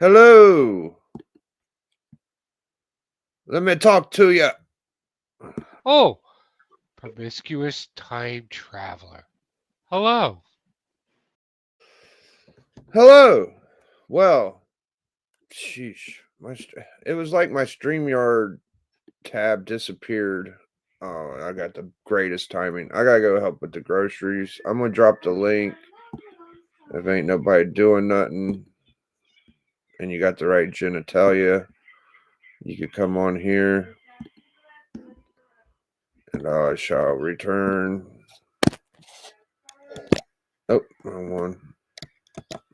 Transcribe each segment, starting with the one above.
Hello. Let me talk to you. Oh, promiscuous time traveler. Hello. Hello. Well, sheesh. It was like my StreamYard tab disappeared. Oh, I got the greatest timing. I gotta go help with the groceries. I'm gonna drop the link. If ain't nobody doing nothing, and you got the right genitalia, you could come on here, and I shall return. Oh, wrong one.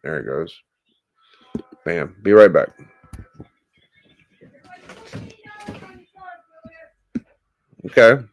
There it goes. Bam. Be right back. Okay.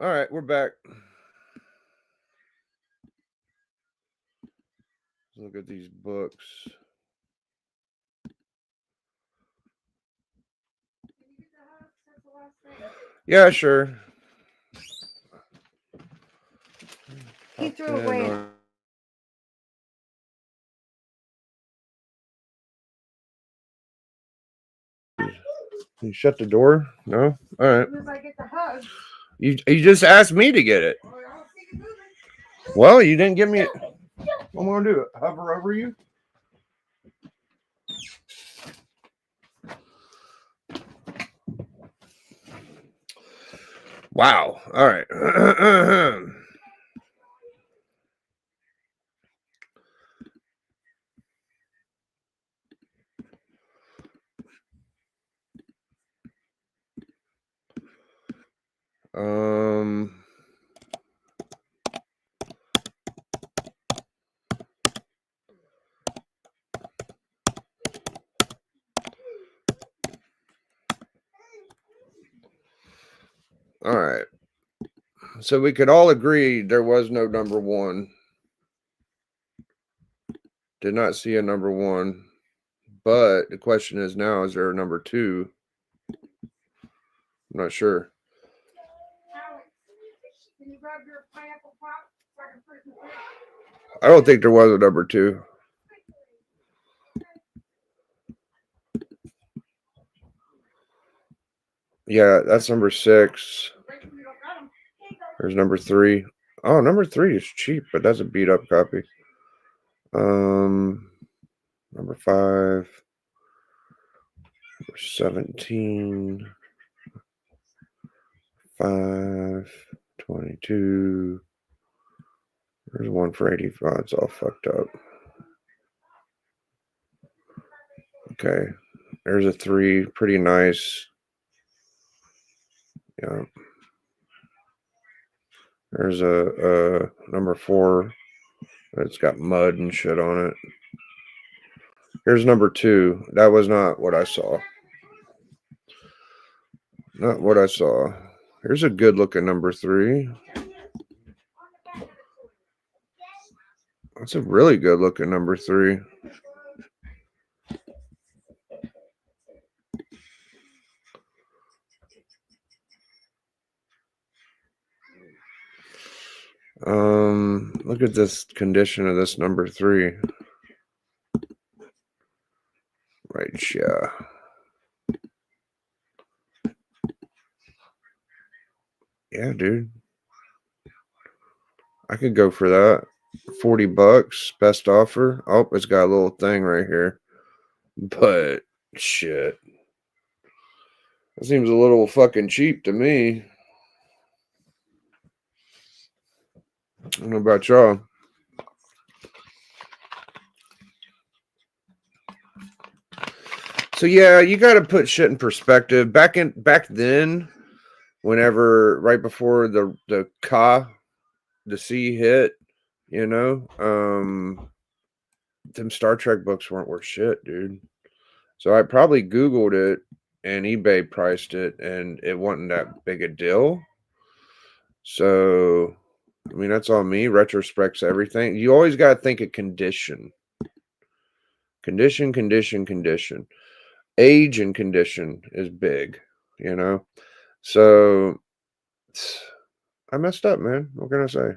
All right, we're back. Let's look at these books. Yeah, sure. He threw away. You shut the door? No? All right. You just asked me to get it. Well, you didn't give me it. What am I going to do? Hover over you? Wow. All right. um. All right. So we could all agree there was no number one. Did not see a number one. But the question is now, is there a number two? I'm not sure. I don't think there was a number two. Yeah, that's number 6. There's number 3. Oh, number 3 is cheap, but that's a beat up copy. Number 5, number 17, 5, 22, There's one for 85. It's all fucked up. Okay. There's a 3. Pretty nice. Yeah. There's a number 4. It's got mud and shit on it. Here's number 2. That was not what I saw. Not what I saw. Here's a good looking number 3. That's a really good looking number 3. Look at this condition of this number 3. Right, yeah. Yeah, dude. I could go for that. $40, best offer. Oh, it's got a little thing right here. But shit. That seems a little fucking cheap to me. I don't know about y'all. So yeah, you got to put shit in perspective. Back then, whenever right before the sea hit, you know, them Star Trek books weren't worth shit, dude. So I probably Googled it and eBay priced it, and it wasn't that big a deal. So, I mean, that's on me. Retrospect's everything. You always got to think of condition. Condition. Age and condition is big, you know? So, I messed up, man. What can I say?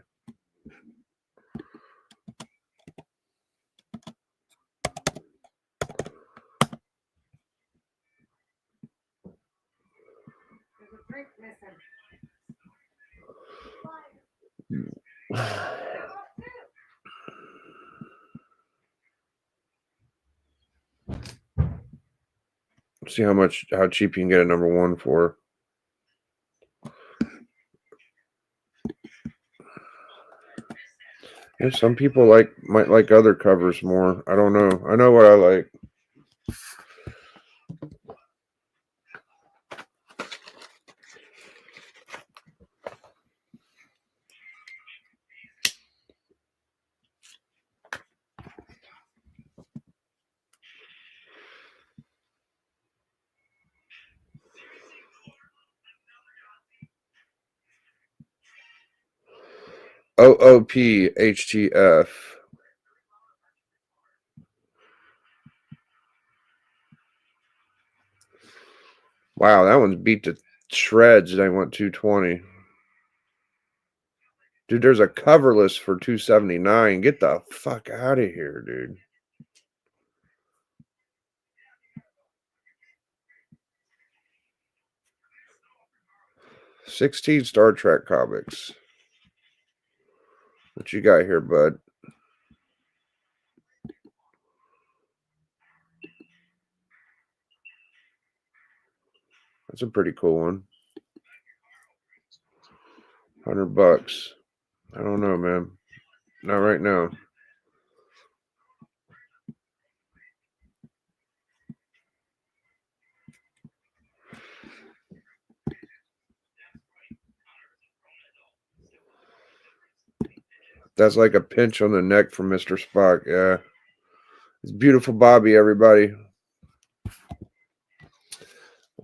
See how cheap you can get a number 1 for. Yeah, some people might like other covers more. I don't know. I know what I like. OOPHTF. Wow, that one's beat to shreds. They want 220. Dude, there's a coverless for 279. Get the fuck out of here, dude. $16 Star Trek comics. What you got here, bud? That's a pretty cool one. $100. I don't know, man. Not right now. That's like a pinch on the neck from Mr. Spock. Yeah. It's beautiful Bobby, everybody.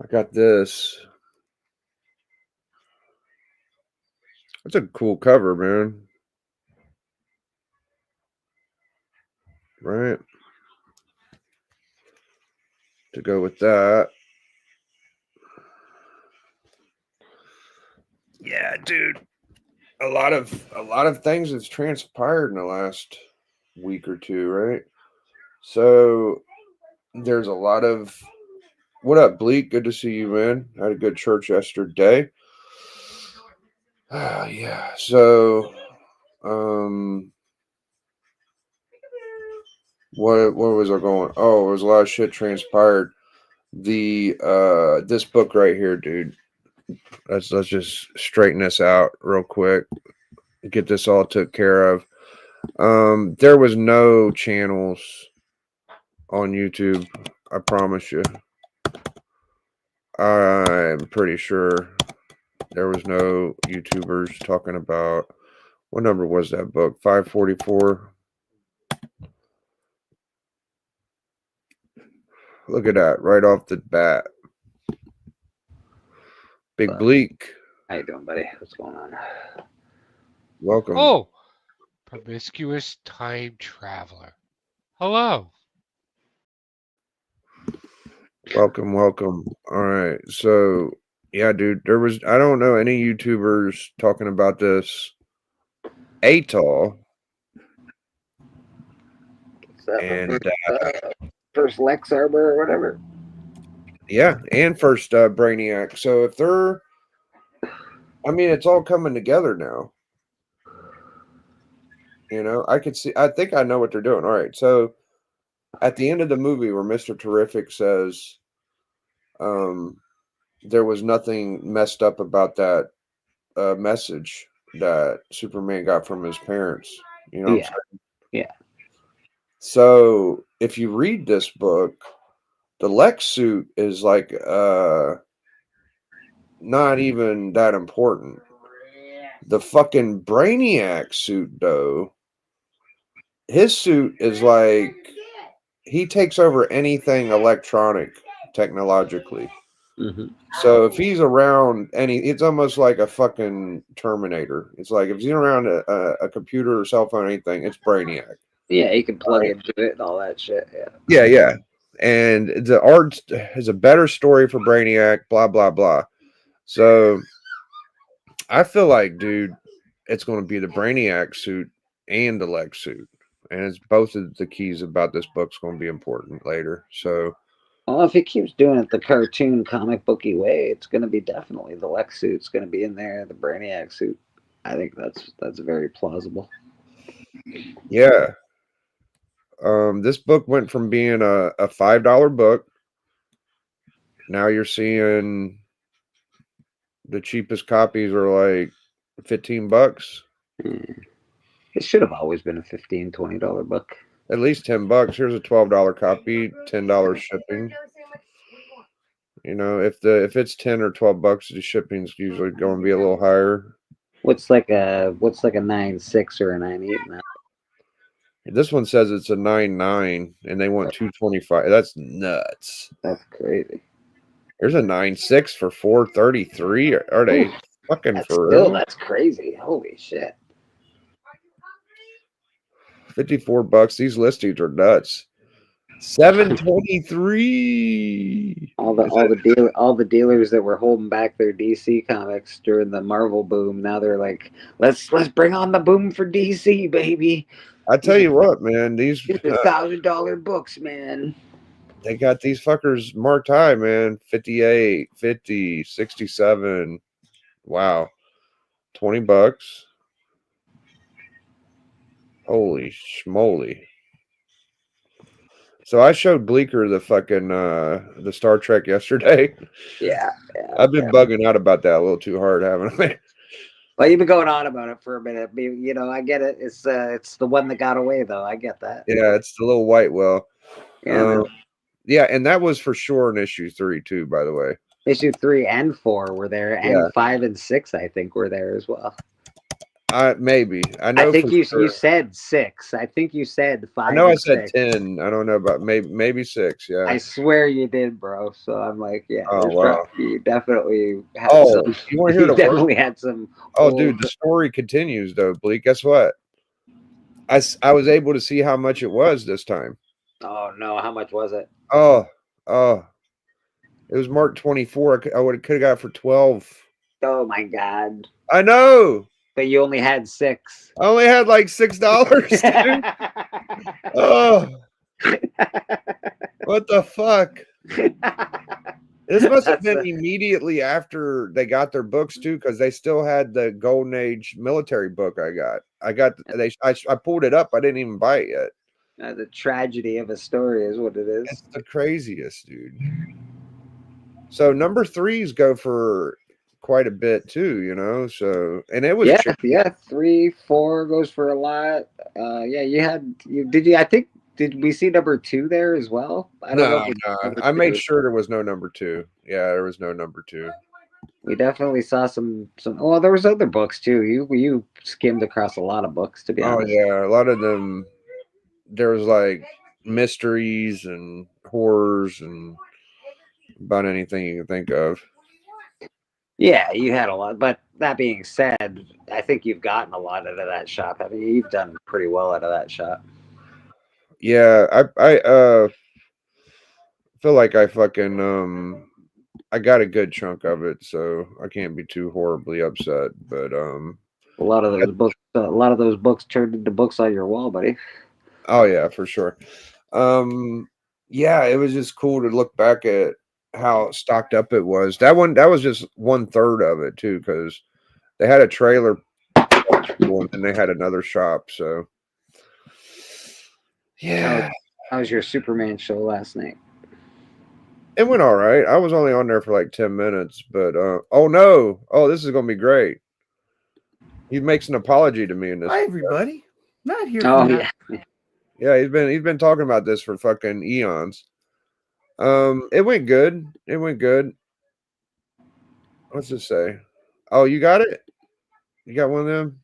I got this. That's a cool cover, man. Right? To go with that. Yeah, dude. A lot of things has transpired in the last week or two, right? So there's a lot of what up, Bleak? Good to see you, man. Had a good church yesterday. Yeah. So what was I going? Oh, there was a lot of shit transpired. This book right here, dude. Let's just straighten this out real quick. Get this all took care of. There was no channels on YouTube. I promise you. I'm pretty sure there was no YouTubers talking about what number was that book? 544. Look at that right off the bat. Big Bleak. How you doing, buddy? What's going on? Welcome. Oh, promiscuous time traveler. Hello. Welcome. All right. So, yeah, dude, I don't know any YouTubers talking about this at all. And First Lex Arbor or whatever. yeah, and first Brainiac. So if they're, I mean, it's all coming together now. You know, I think I know what they're doing. All right. So at the end of the movie where Mr. Terrific says, there was nothing messed up about that message that Superman got from his parents. You know what I'm saying? Yeah. So if you read this book, the Lex suit is like not even that important. The fucking Brainiac suit, though, his suit is like he takes over anything electronic technologically. Mm-hmm. So if he's around it's almost like a fucking Terminator. It's like if he's around a computer or cell phone or anything, it's Brainiac. Yeah, you can plug into it and all that shit. Yeah. And the art has a better story for Brainiac, blah, blah, blah. So I feel like, dude, it's going to be the Brainiac suit and the Lex suit. And it's both of the keys about this book's going to be important later. So, well, if he keeps doing it the cartoon comic booky way, it's going to be definitely the Lex suit's going to be in there, the Brainiac suit. I think that's very plausible. yeah. This book went from being a $5 book. Now you're seeing the cheapest copies are like $15. It should have always been a $15, $20 book. At least $10. Here's a $12 copy, $10 shipping. You know, if it's 10 or $12, the shipping's usually going to be a little higher. What's like a 9.6 or a 9.8 now? This one says it's a 9.9 and they want $225. That's nuts. That's crazy. There's a 9.6 for $433. Are they fucking for real? That's crazy. Holy shit. $54. These listings are nuts. $723. All the dealers that were holding back their DC comics during the Marvel boom, now they're like, let's bring on the boom for DC, baby. I tell you what, man, these are $1,000 books, man. They got these fuckers marked high, man. 58, 50, 67. Wow. $20. Holy schmoly. So I showed Bleeker the fucking the Star Trek yesterday. Yeah. I've been bugging out about that a little too hard, haven't I? Well, you've been going on about it for a minute. You know, I get it. It's the one that got away, though. I get that. Yeah, it's the little white whale. Yeah, yeah, and that was for sure in issue 3 too, by the way. Issue 3 and 4 were there, and 5 and 6, I think, were there as well. Maybe. I know. I think you said 6. I think you said 5. I know I said 10. I don't know about maybe 6. Yeah. I swear you did, bro. So I'm like, yeah. Oh wow. You definitely had some. You want to hear the definitely had some. Oh, dude, the story continues though, Bleak. Guess what? I was able to see how much it was this time. Oh no! How much was it? Oh, it was marked 24. I could have got for 12. Oh my god! I know. But you only had 6. I only had like $6. Oh, what the fuck? This must have been immediately after they got their books too, because they still had the Golden Age military book. I pulled it up. I didn't even buy it yet. The tragedy of a story is what it is. It's the craziest, dude. So number 3s go for quite a bit too, you know. So, and it was 3, 4 goes for a lot. Yeah, did you? I think did we see number 2 there as well? I don't know if No, we saw no. number I made 2. sure there was no number 2. Yeah, there was no number 2. We definitely saw some. Well, there was other books too. You skimmed across a lot of books, to be Oh honest. yeah, a lot of them. There was like mysteries and horrors and about anything you can think of. Yeah, you had a lot. But that being said, I think you've gotten a lot out of that shop. I mean, you've done pretty well out of that shop. Yeah, I feel like I fucking I got a good chunk of it, so I can't be too horribly upset. But A lot of those books turned into books on your wall, buddy. oh yeah, for sure. Um, yeah, it was just cool to look back at how stocked up it was. That was just 1/3 of it too, because they had a trailer and then they had another shop. So How was, yeah, how was your Superman show last night? it went all right. I was only on there for like 10 minutes, but oh no, oh this is gonna be great. He makes an apology to me in this. Hi, everybody. Not here Oh for that. yeah, Yeah, he's been talking about this for fucking eons. It went good. It went good. What's it say? Oh, you got it? You got one of them?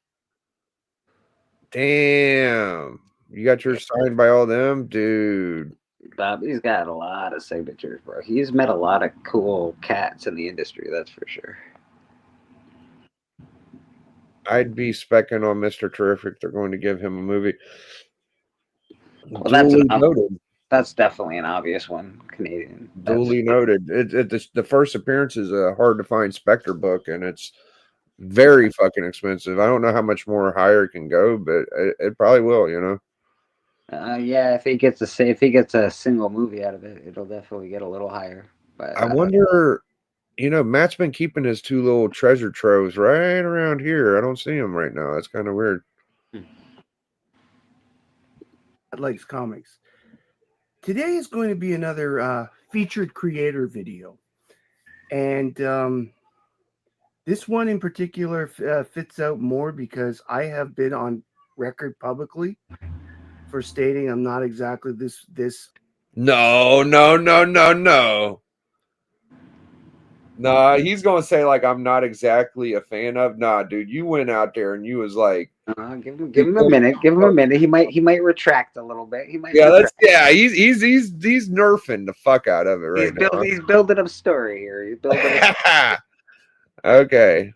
Damn. You got yours signed by all them? Dude. Bob. He's got a lot of signatures, bro. He's met a lot of cool cats in the industry. That's for sure. I'd be specking on Mr. Terrific. They're going to give him a movie. Well, Duly noted. that's definitely an obvious one. Canadian. Duly noted. The first appearance is a hard to find Spectre book, and it's very fucking expensive. I don't know how much more higher it can go, but it probably will, you know. Yeah, if he gets a single movie out of it, it'll definitely get a little higher. But I wonder, Matt's been keeping his two little treasure troves right around here. I don't see them right now. That's kind of weird. Likes comics. Today is going to be another featured creator video. And this one in particular fits out more because I have been on record publicly for stating I'm not exactly this. No. Nah, he's gonna say like I'm not exactly a fan of. Nah, dude, you went out there and you was like, give him a minute. Give him a minute. He might retract a little bit. He might. yeah, Retract. he's nerfing the fuck out of it right now. He's building a story here. He's building. Okay.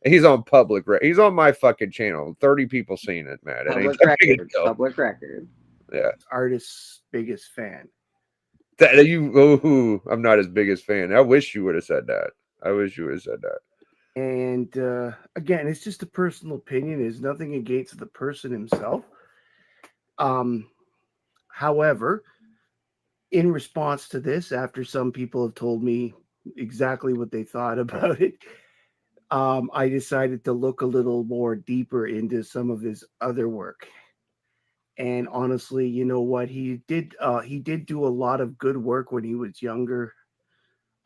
He's on public. He's on my fucking channel. 30 people seen it, man. It ain't Public that big a record. deal. Public record. Yeah. Artist's biggest fan. I'm not his biggest fan. I wish you would have said that. And again, it's just a personal opinion. There's nothing against the person himself. However, in response to this, after some people have told me exactly what they thought about it, I decided to look a little more deeper into some of his other work. And honestly, you know what? He did do a lot of good work when he was younger,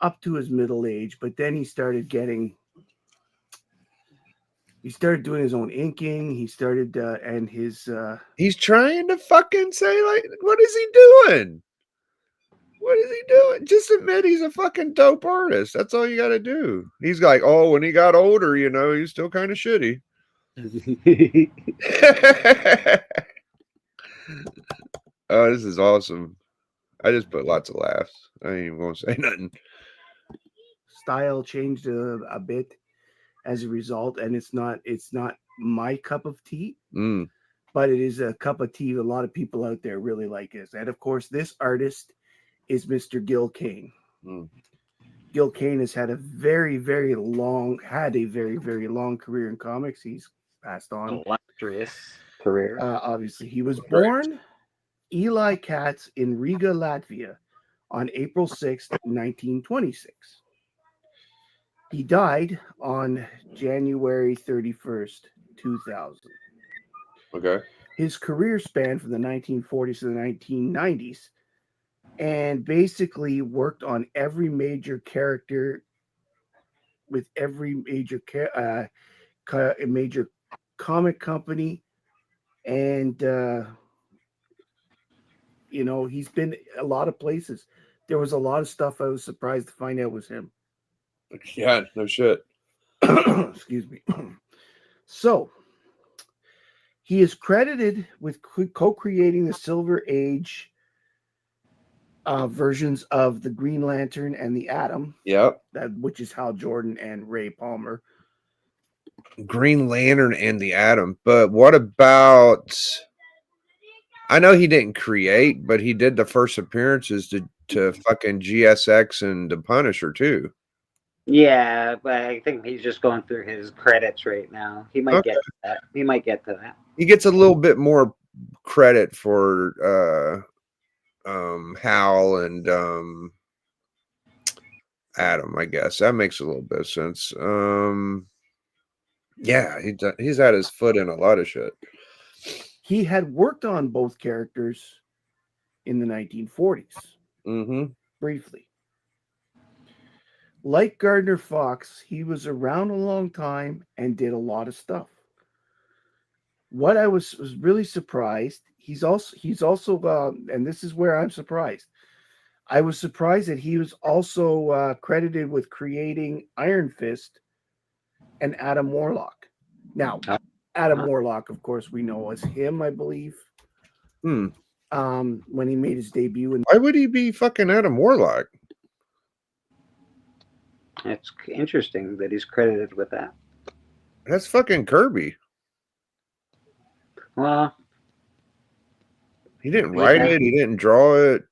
up to his middle age, but then he started doing his own inking. He started and his He's trying to fucking say, like, what is he doing? What is he doing? Just admit he's a fucking dope artist. That's all you got to do. He's like, oh, when he got older, he's still kind of shitty. Oh, this is awesome. I just put lots of laughs. I ain't even gonna say nothing. style changed a bit as a result, and it's not my cup of tea, but it is a cup of tea a lot of people out there really like this. And of course, this artist is Mr. Gil Kane. Gil Kane has had a very very long career in comics. He's passed on. Illustrious career. Obviously, he was born Eli Katz in Riga, Latvia, on April 6th, 1926. He died on January 31st, 2000. Okay. His career spanned from the 1940s to the 1990s and basically worked on every major character with every major major comic company And he's been a lot of places. There was a lot of stuff I was surprised to find out was him. Yeah, no shit. Excuse me. So he is credited with co-creating the Silver Age versions of the Green Lantern and the Atom, Yep. which is Hal Jordan and Ray Palmer. Green Lantern and the Atom. But what about? I know he didn't create, but he did the first appearances to fucking GSX and the Punisher too. Yeah, but I think he's just going through his credits right now. He might Okay. get to that. He might get to that. He gets a little bit more credit for Hal and Adam, I guess. That makes a little bit of sense. Yeah, he's had his foot in a lot of shit. He had worked on both characters in the 1940s, briefly. Like Gardner Fox, he was around a long time and did a lot of stuff. What I was really surprised, he's also and this is where I'm surprised. I was surprised that he was also credited with creating Iron Fist and Adam Warlock. Now, Adam Warlock, of course, we know as him, I believe. When he made his debut. Why would he be fucking Adam Warlock? It's interesting that he's credited with that. That's fucking Kirby. Well, he didn't write it. He didn't draw it.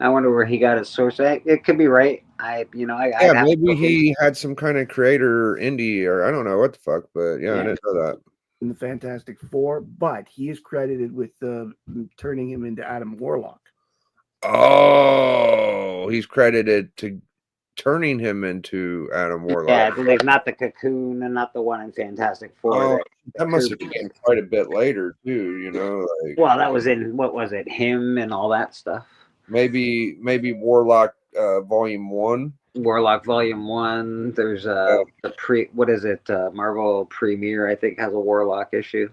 I wonder where he got his source. It could be right. Maybe he had some kind of creator indie, or I don't know what the fuck, but yeah. I didn't know that. In the Fantastic Four, but he is credited with turning him into Adam Warlock. Oh, he's credited to turning him into Adam Warlock. Yeah, like not the Cocoon and not the one in Fantastic Four. That must have been quite a bit later too, well, that was in, what was it, him and all that stuff. Maybe Warlock Volume 1. Warlock Volume 1. There's Marvel Premiere, I think, has a Warlock issue.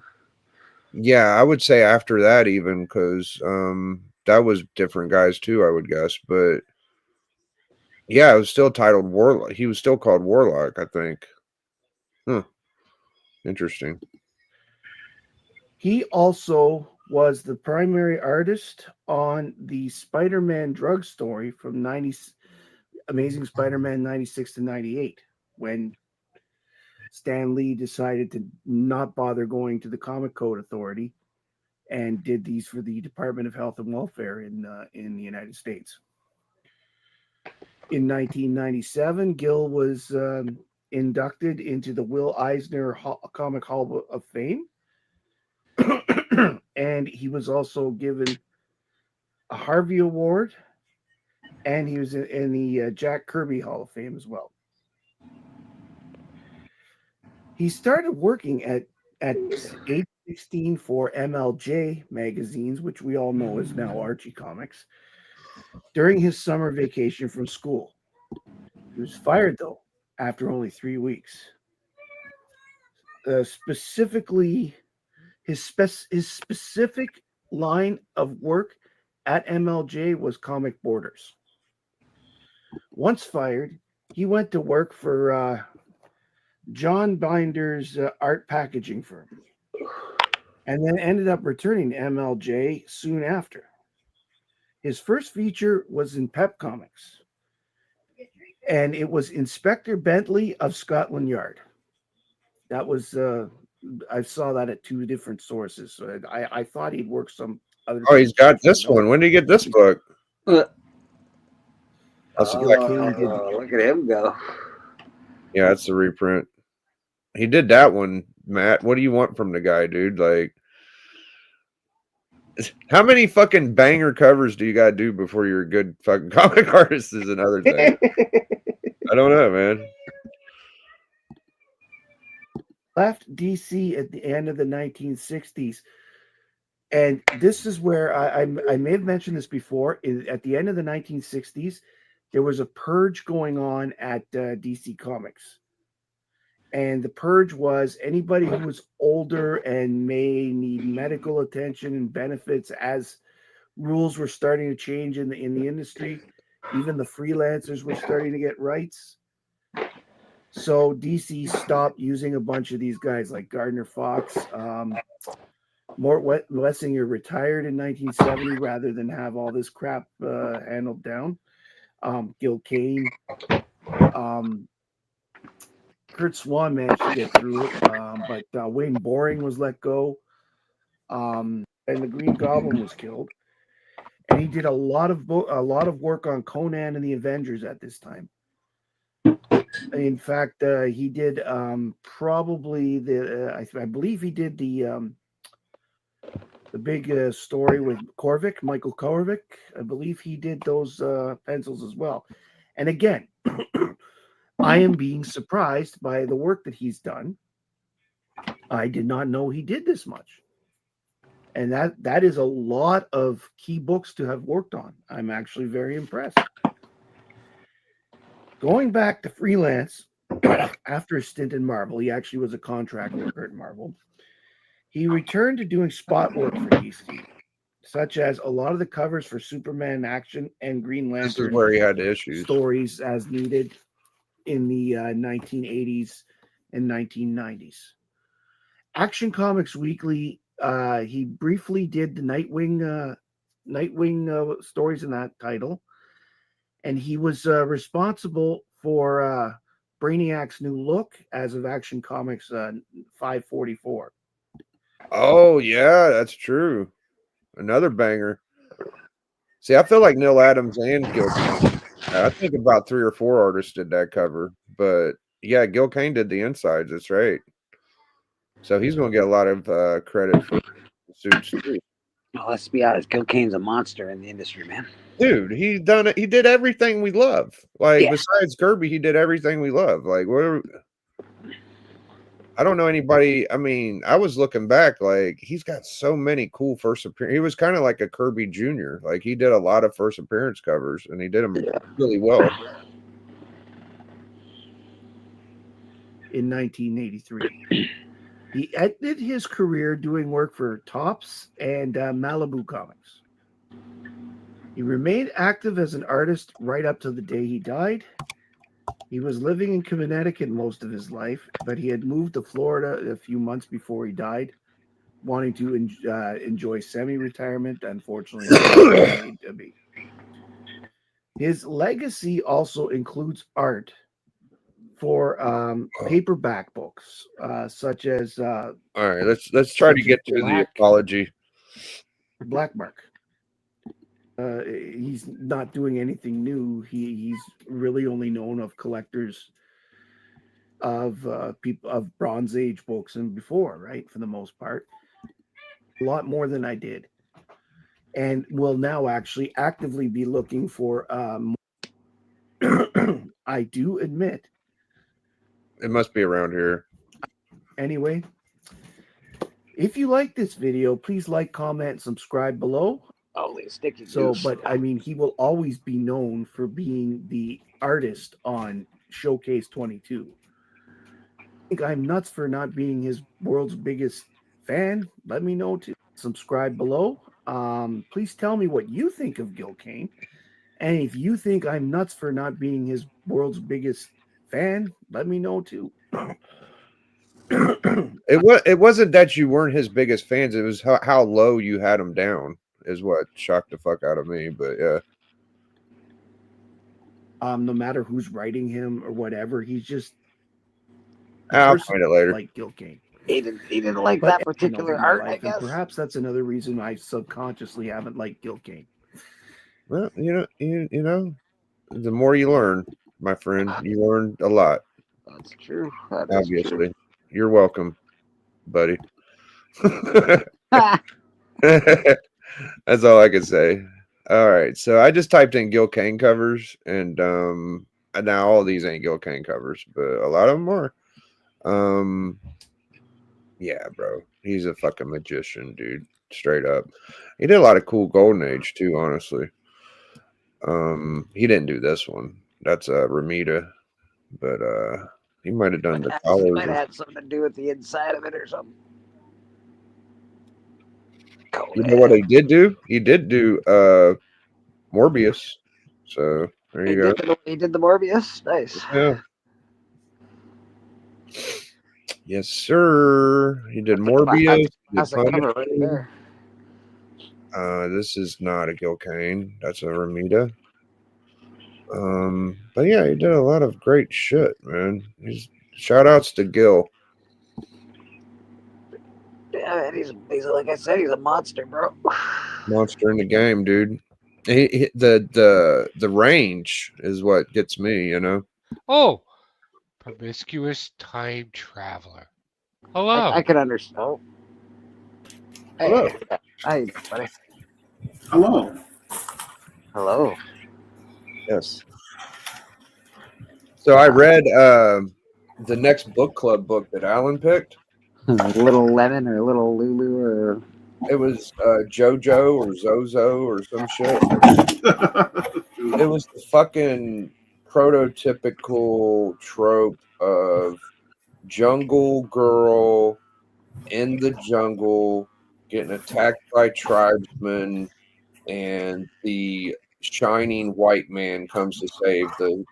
Yeah, I would say after that even, because that was different guys too, I would guess. But yeah, it was still titled Warlock. He was still called Warlock, I think. Interesting. He also was the primary artist on the Spider-Man drug story from Amazing Spider-Man 96 to 98, when Stan Lee decided to not bother going to the Comic Code Authority and did these for the Department of Health and Welfare in the United States. In 1997, Gill was inducted into the Will Eisner Comic Hall of Fame. And he was also given a Harvey Award, and he was in the Jack Kirby Hall of Fame as well. He started working at age 16 for MLJ magazines, which we all know is now Archie Comics, during his summer vacation from school. He was fired, though, after only 3 weeks. Specifically, his specific line of work at MLJ was comic borders. Once fired, he went to work for John Binder's art packaging firm, and then ended up returning to MLJ soon after. His first feature was in Pep Comics, and it was Inspector Bentley of Scotland Yard. That was I saw that at 2 different sources. So I thought he'd work some other. Oh, he's got this one. When did he get this book? Look That's at him go. Yeah, that's the reprint. He did that one, Matt. What do you want from the guy, dude? Like, how many fucking banger covers do you gotta do before you're a good fucking comic artist is another thing. I don't know, man. Left DC at the end of the 1960s. And this is where I may have mentioned this before. At the end of the 1960s, there was a purge going on at DC Comics. And the purge was anybody who was older and may need medical attention and benefits as rules were starting to change in the industry. Even the freelancers were starting to get rights. So DC stopped using a bunch of these guys like Gardner Fox. Mort Wessinger retired in 1970 rather than have all this crap handled down. Gil Kane. Kurt Swan managed to get through it, but Wayne Boring was let go, and the Green Goblin was killed. And he did a lot of work on Conan and the Avengers at this time. In fact, he did probably I believe he did the big story with Michael Korvic. I believe he did those pencils as well. And again, I am being surprised by the work that he's done. I did not know he did this much. And that is a lot of key books to have worked on. I'm actually very impressed. Going back to freelance, after a stint in Marvel, he actually was a contract worker at Marvel. He returned to doing spot work for DC, such as a lot of the covers for Superman Action and Green This is Lantern where he had issues. stories as needed in the 1980s and 1990s. Action Comics Weekly, he briefly did the Nightwing stories in that title, and he was responsible for Brainiac's new look as of Action Comics 544. Oh yeah, that's true. Another banger. See, I feel like Neil Adams and Gil Kane. I think about 3 or 4 artists did that cover, but yeah, Gil Kane did the insides. That's right. So he's going to get a lot of credit for the suits too. Well, let's be honest. Gil Kane's a monster in the industry, man. Dude, he done it. He did everything we love. Like Yeah. besides Kirby, he did everything we love. Like what? I don't know anybody. I mean, I was looking back. Like he's got so many cool first appearance. He was kind of like a Kirby Jr. Like he did a lot of first appearance covers, and he did them really well. In 1983. He ended his career doing work for Topps and Malibu Comics. He remained active as an artist right up to the day he died. He was living in Connecticut most of his life, but he had moved to Florida a few months before he died, wanting to enjoy semi-retirement. Unfortunately, that's made to be. His legacy also includes art for paperback books, such as all right, let's try to get to the apology. Black Mark. He's not doing anything new. He's really only known of collectors of people of Bronze Age books and before, right? For the most part, a lot more than I did, and will now actually actively be looking for. I do admit. It must be around here. Anyway, if you like this video, please like, comment, and subscribe below. Holy sticky So, goose. but I mean, he will always be known for being the artist on Showcase 22. I think I'm nuts for not being his world's biggest fan. Let me know too. Subscribe below. Please tell me what you think of Gil Kane. And if you think I'm nuts for not being his world's biggest fan, let me know too. It wasn't that you weren't his biggest fans. It was how low you had him down is what shocked the fuck out of me. But yeah. No matter who's writing him or whatever, he's just I'll find it later. like Gil Kane. He didn't like that particular art, I guess. And perhaps that's another reason I subconsciously haven't liked Gil Kane. Well, you know, the more you learn, my friend, you learn a lot. That's true. That Obviously, true. You're welcome, buddy. That's all I can say. All right, so I just typed in Gil Kane covers, and now all these ain't Gil Kane covers, but a lot of them are. Yeah, bro, he's a fucking magician, dude. Straight up, he did a lot of cool Golden Age too. Honestly, he didn't do this one. That's Ramita, but He might have done the He colors. might have had something to do with the inside of it or something. You know what he did do? He did do Morbius. So there you go. He did the Morbius. Nice. Yeah. Yes, sir. He did Morbius. That's Did a cover right Punisher. there. This is not a Gil Kane. That's a Ramita. But yeah, he did a lot of great shit, man. Shout outs to Gil. Yeah, man, he's like I said, he's a monster, bro. Monster in the game, dude. The range is what gets me, you know. Oh, promiscuous time traveler. Hello. I could understand. Oh. Hello. Hey, hi, buddy. Hello. Hello. Yes. So I read the next book club book that Alan picked. Little Lemon or Little Lulu or It was JoJo or Zozo or some shit. It was the fucking prototypical trope of jungle girl in the jungle getting attacked by tribesmen, and the shining white man comes to save the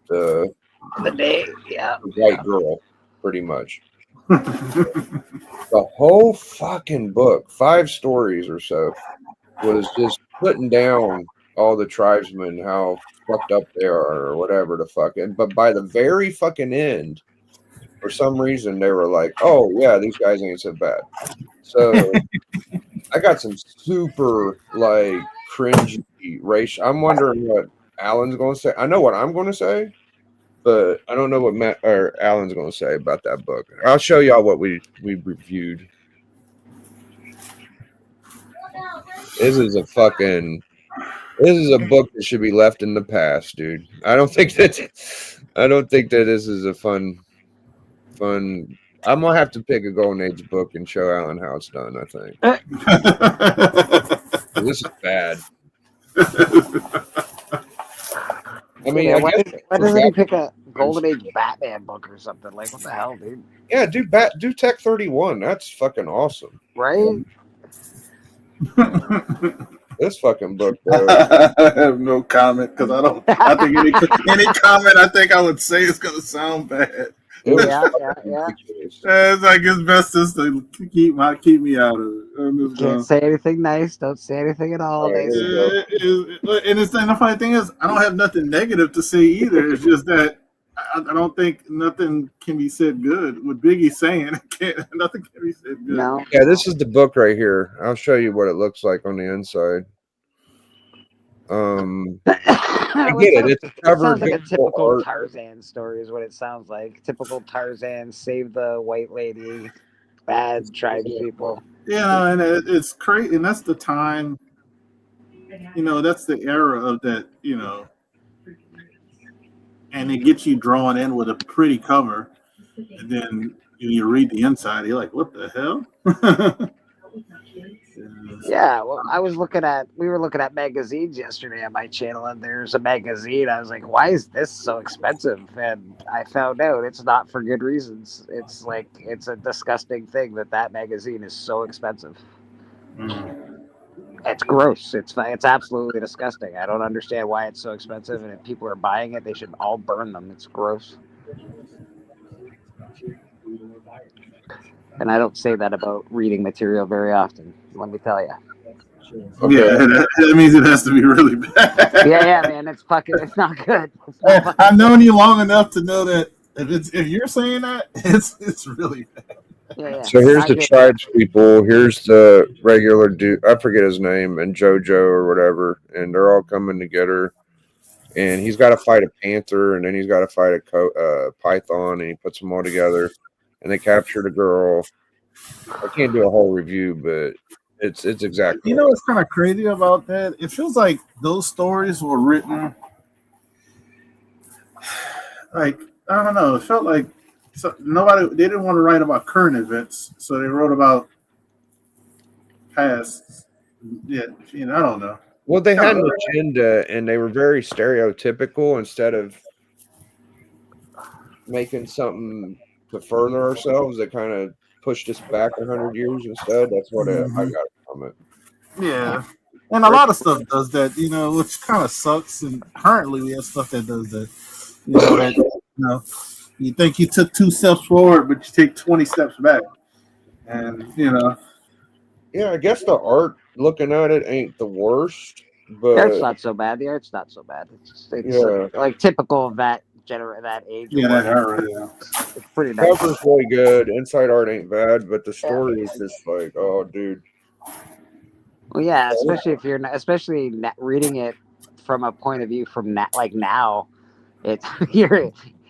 the day. Yeah. white girl, pretty much. The whole fucking book, 5 stories or so, was just putting down all the tribesmen, how fucked up they are or whatever the fuck. But by the very fucking end, for some reason, they were like, oh, yeah, these guys ain't so bad. So I got some super, like, cringy racial. I'm wondering what Alan's going to say. I know what I'm going to say, but I don't know what Matt or Alan's going to say about that book. I'll show y'all what we reviewed. This is a book that should be left in the past, dude. I don't think that this is a fun. I'm gonna have to pick a Golden Age book and show Alan how it's done. I think this is bad. I mean, Yeah, I why guess doesn't he pick a Golden Age Batman book or something? Like, what the hell, dude? yeah, do Tech 31. That's fucking awesome, Right? This fucking book, bro. I have no comment because I think any comment I think I would say is gonna sound bad. It was Yeah. ridiculous. It's like it's best just to keep me out of it. I'm just Can't gonna- say anything nice. Don't say anything at all. All right, Nice. here we go. And the funny thing is, I don't have nothing negative to say either. It's just that I don't think nothing can be said good. What Biggie's saying, nothing can be said good. No. Yeah, this is the book right here. I'll show you what it looks like on the inside. I get it. It's It covered. sounds like a typical art. Tarzan story, is what it sounds like. Typical Tarzan, save the white lady, bad tribes people. Yeah, and it's crazy, and that's the time. That's the era of that. And it gets you drawn in with a pretty cover, and then you read the inside. You're like, "What the hell?" Yeah, well, we were looking at magazines yesterday on my channel, and there's a magazine. I was like, why is this so expensive? And I found out it's not for good reasons. It's like, it's a disgusting thing that magazine is so expensive. It's gross. It's absolutely disgusting. I don't understand why it's so expensive, and if people are buying it, they should all burn them. It's gross. And I don't say that about reading material very often, let me tell you. Okay. Yeah, that means it has to be really bad. Yeah, man, it's not good. It's not fucking I've known you long enough to know that if you're saying that, it's really bad. Yeah. So here's Not the good. tribes people. Here's the regular dude. I forget his name, and JoJo or whatever. And they're all coming together. And he's got to fight a panther, and then he's got to fight a python, and he puts them all together. And they capture the girl. I can't do a whole review, but it's exactly. You know what's kind of crazy about that? It feels like those stories were written like, I don't know. It felt like they didn't want to write about current events, so they wrote about past. Yeah, I don't know. Well, they had an agenda, and they were very stereotypical instead of making something to further ourselves that kind of pushed us back 100 years instead. That's what I Mhm. got from it. Yeah. And a lot of stuff does that, which kind of sucks. And currently, we have stuff that does that. You think you took 2 steps forward, but you take 20 steps back. And Yeah, I guess the art, looking at it, ain't the worst, The art's but not so bad. The art's not so bad. It's yeah, like typical of that that age or yeah, that whatever. hurt. Yeah. It's pretty nice. cover's really good. Inside art ain't bad, but the story is just like, oh, dude. Well, yeah, especially if you're not, especially reading it from a point of view from like now. It's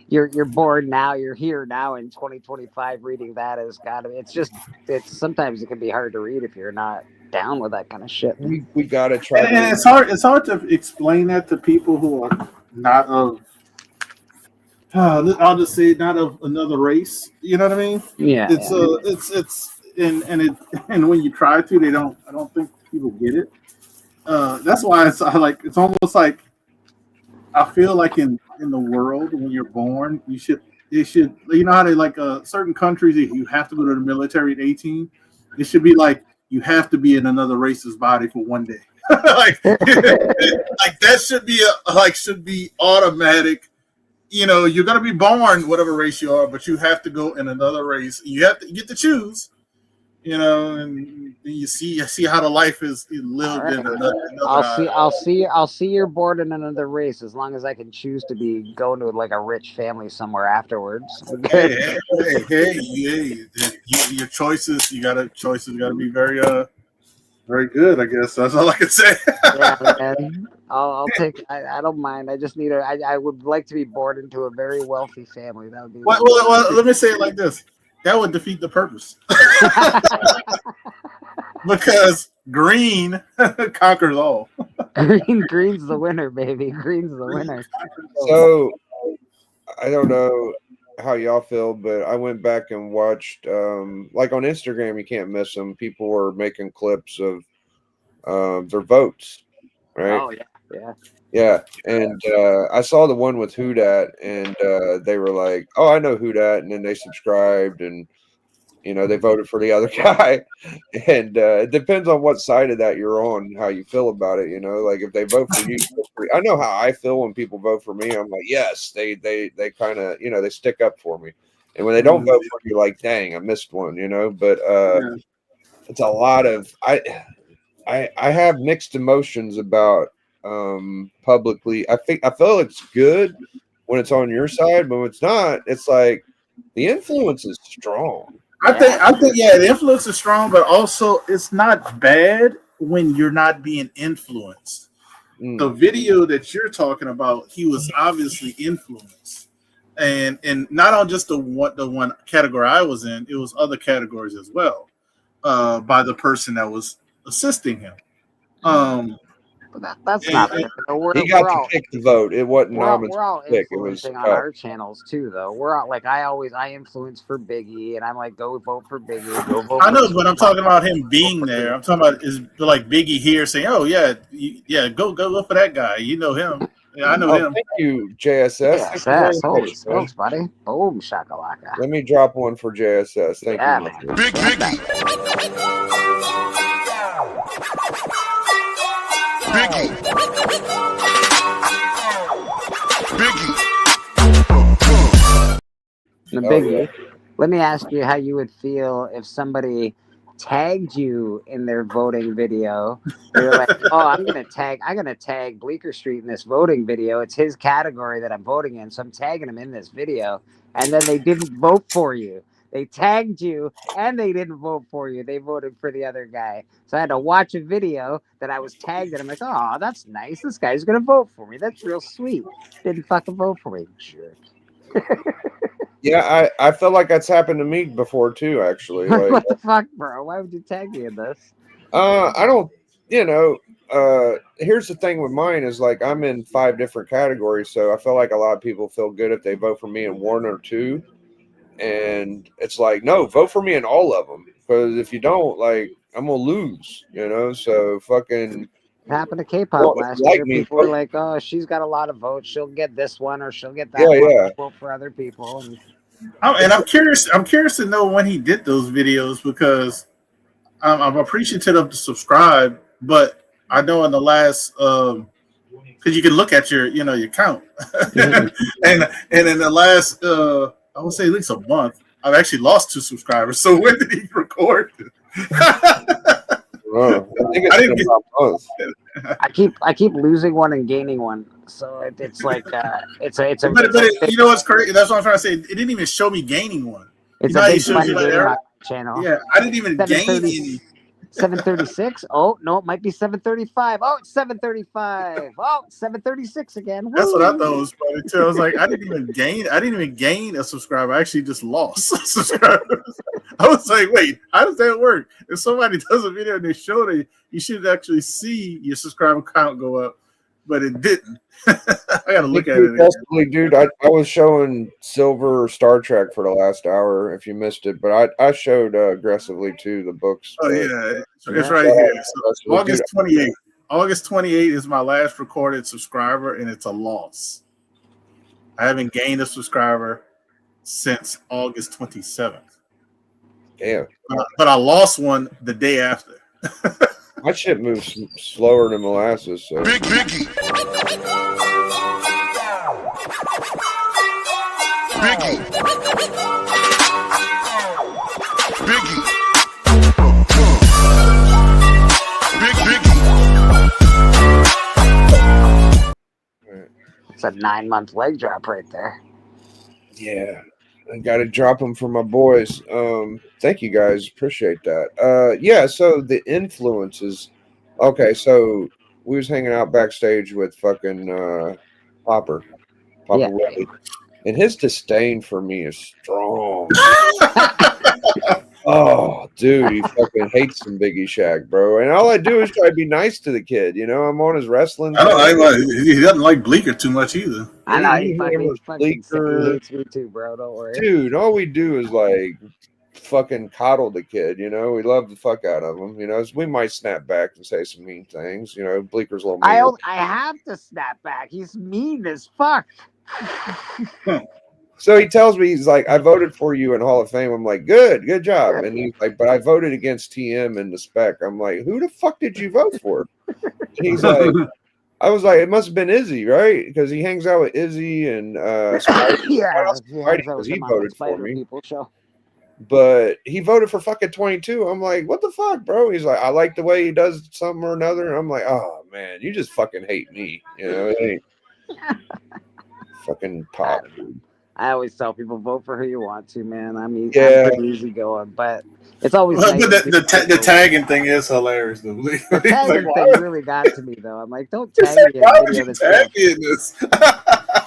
you're born now. You're here now in 2025. Reading that is gotta. It's sometimes it can be hard to read if you're not down with that kind of shit. We gotta try And to. it's hard. It's hard to explain that to people who are not of. I'll just say not of another race. You know what I mean? Yeah, It's and when you try to, they don't. I don't think people get it. That's why it's almost like I feel like in the world when you're born, you know how they like certain countries if you have to go to the military at 18, it should be like you have to be in another race's body for one day. like like that should be automatic. You're gonna be born whatever race you are, but you have to go in another race. You get to choose. And you see how the life is lived right. in another. I'll see you're born in another race as long as I can choose to be going to like a rich family somewhere afterwards. Hey, your choices. Choices got to be very very good. I guess that's all I can say. Yeah, man. I'll take. I don't mind. I just need a. I would like to be born into a very wealthy family. That would be. Well, let me say it like this. That would defeat the purpose. Because green conquers all. Green's the winner, baby. Green's the winner. So I don't know how y'all feel, but I went back and watched, like on Instagram, you can't miss them. People were making clips of their votes, right? Oh yeah. Yeah, and I saw the one with Who Dat, and they were like, "Oh, I know Who Dat," and then they subscribed, and they voted for the other guy. And it depends on what side of that you're on, how you feel about it. Like if they vote for you, I know how I feel when people vote for me. I'm like, yes, they kind of they stick up for me, and when they don't vote for you, like, dang, I missed one. But it's a lot of I have mixed emotions about publicly. I feel it's good when it's on your side, but when it's not, it's like the influence is strong. I think the influence is strong, but also it's not bad when you're not being influenced. The video that you're talking about, he was obviously influenced, and not on just the one category I was in, it was other categories as well, by the person that was assisting him. But that's not fair. He got to pick the vote. It wasn't We're all pick. It was influencing on our channels too, though. We're all like I influence for Biggie, and I'm like, go vote for Biggie. Go vote. I know, but I'm talking about him being there. I'm talking about is like Biggie here saying, "Oh yeah, go look for that guy. You know him. Yeah, I know him." Thank you, JSS. JSS, holy smokes, buddy! Boom, shakalaka. Let me drop one for JSS. Thank you, man. Biggie. The Biggie. Let me ask you how you would feel if somebody tagged you in their voting video. They're like, "Oh, I'm gonna tag Bleecker Street in this voting video. It's his category that I'm voting in, so I'm tagging him in this video." And then they didn't vote for you. They tagged you and they didn't vote for you. They voted for the other guy. So I had to watch a video that I was tagged and I'm like, "Oh, that's nice. This guy's gonna vote for me. That's real sweet." Didn't fucking vote for me, jerk. Yeah, I feel like that's happened to me before too, actually. Like, what the fuck, bro? Why would you tag me in this? I don't, here's the thing with mine is like I'm in 5 different categories, so I feel like a lot of people feel good if they vote for me in 1 or 2, and it's like, no, vote for me in all of them, because if you don't, like, I'm gonna lose, so fucking It happened to K-pop Well, if last you like year. me, People were vote. like, "Oh, she's got a lot of votes. She'll get this one or she'll get that Yeah, one. yeah. Vote for other people." And And I'm curious. I'm curious to know when he did those videos because I'm appreciative of the subscribe, but I know in the last because you can look at your count, and in the last I would say at least a month, I've actually lost 2 subscribers. So when did he record? Oh, I think I it's didn't been get. about a month. I keep losing one and gaining one, so it's like it's a You know what's crazy? That's what I'm trying to say. It didn't even show me gaining one. it's You know a how he big shows fun you like game on error? my channel. Yeah, I didn't even gain 730, any. 736. Oh no, it might be 735. Oh, it's 735. Oh, 736 again. That's what I thought Woo! was funny too. I was like, I didn't even gain a subscriber. I actually just lost subscribers. I was like, wait, how does that work? If somebody does a video and they show it, you should actually see your subscriber count go up, but it didn't. I gotta look at it again. Possibly, dude. I was showing Silver Star Trek for the last hour. If you missed it, but I showed aggressively too the books. Oh but- yeah, it's Yeah. right here. So Aggressively, August dude. 28th. August 28th is my last recorded subscriber, and it's a loss. I haven't gained a subscriber since August 27th. Damn, But I lost one the day after. my shit moves slower than molasses. So Big Biggie. Biggie. Biggie. Big Biggie. It's a 9-month leg drop right there. yeah, I got to drop them for my boys. Thank you guys, appreciate that. Yeah, so the influences. Okay, so we was hanging out backstage with fucking Papa Yeah. Willie, and his disdain for me is strong. Oh, dude, he fucking hates some Biggie Shaq, bro. And all I do is try to be nice to the kid. You know, I'm on his wrestling. I don't. He doesn't like Bleeker too much either. I know He he fucking hammers he Bleeker. hates me too, bro. Don't worry. Dude, all we do is like fucking coddle the kid. You know, we love the fuck out of him. You know, we might snap back and say some mean things. You know, Bleeker's a little mean. I have to snap back. He's mean as fuck. So he tells me, he's like, I voted for you in Hall of Fame. I'm like, good job. And he's like, but I voted against TM in the spec. I'm like, who the fuck did you vote for? And he's like, I was like, it must have been Izzy, right? Because he hangs out with Izzy and Yeah, Spidey, that 'cause was he him on the voted for Spider me. People show. But he voted for fucking 22. I'm like, what the fuck, bro? He's like, I like the way he does something or another. And I'm like, oh man, you just fucking hate me. You know, it ain't fucking Pop, dude. I always tell people vote for who you want to, man. I mean, Yeah. I'm pretty easy going, but it's always But nice. to the see people. tagging thing is hilarious. Though. The He's like, tagging why thing really got to me, though. I'm like, don't He's tag like, me in why a would video you that's tag good. me in this?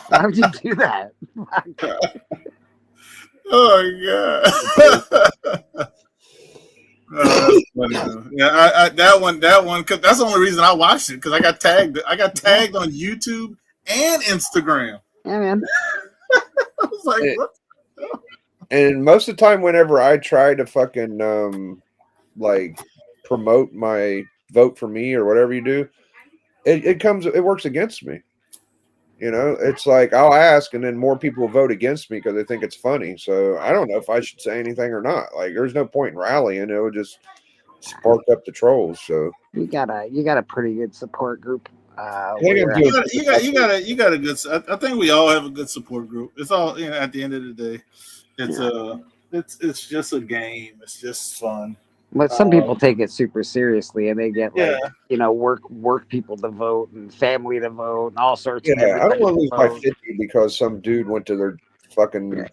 Why would you do that? Oh my god. That's funny, though. Yeah, that one, cause that's the only reason I watched it because I got tagged. I got tagged on YouTube and Instagram. Yeah, man. I was like, what? And most of the time, whenever I try to fucking like promote my vote for me or whatever you do, it works against me. You know, it's like I'll ask, and then more people vote against me because they think it's funny. So I don't know if I should say anything or not. Like, there's no point in rallying; it would just spark up the trolls. So You got a pretty good support group. I think I'm where- doing- You got a good. I think we all have a good support group. It's all at the end of the day, it's just a game. It's just fun. But some people take it super seriously, and they get like Yeah. work people to vote and family to vote and all sorts. of yeah, I don't everybody want to lose to my vote. 50 because some dude went to their fucking.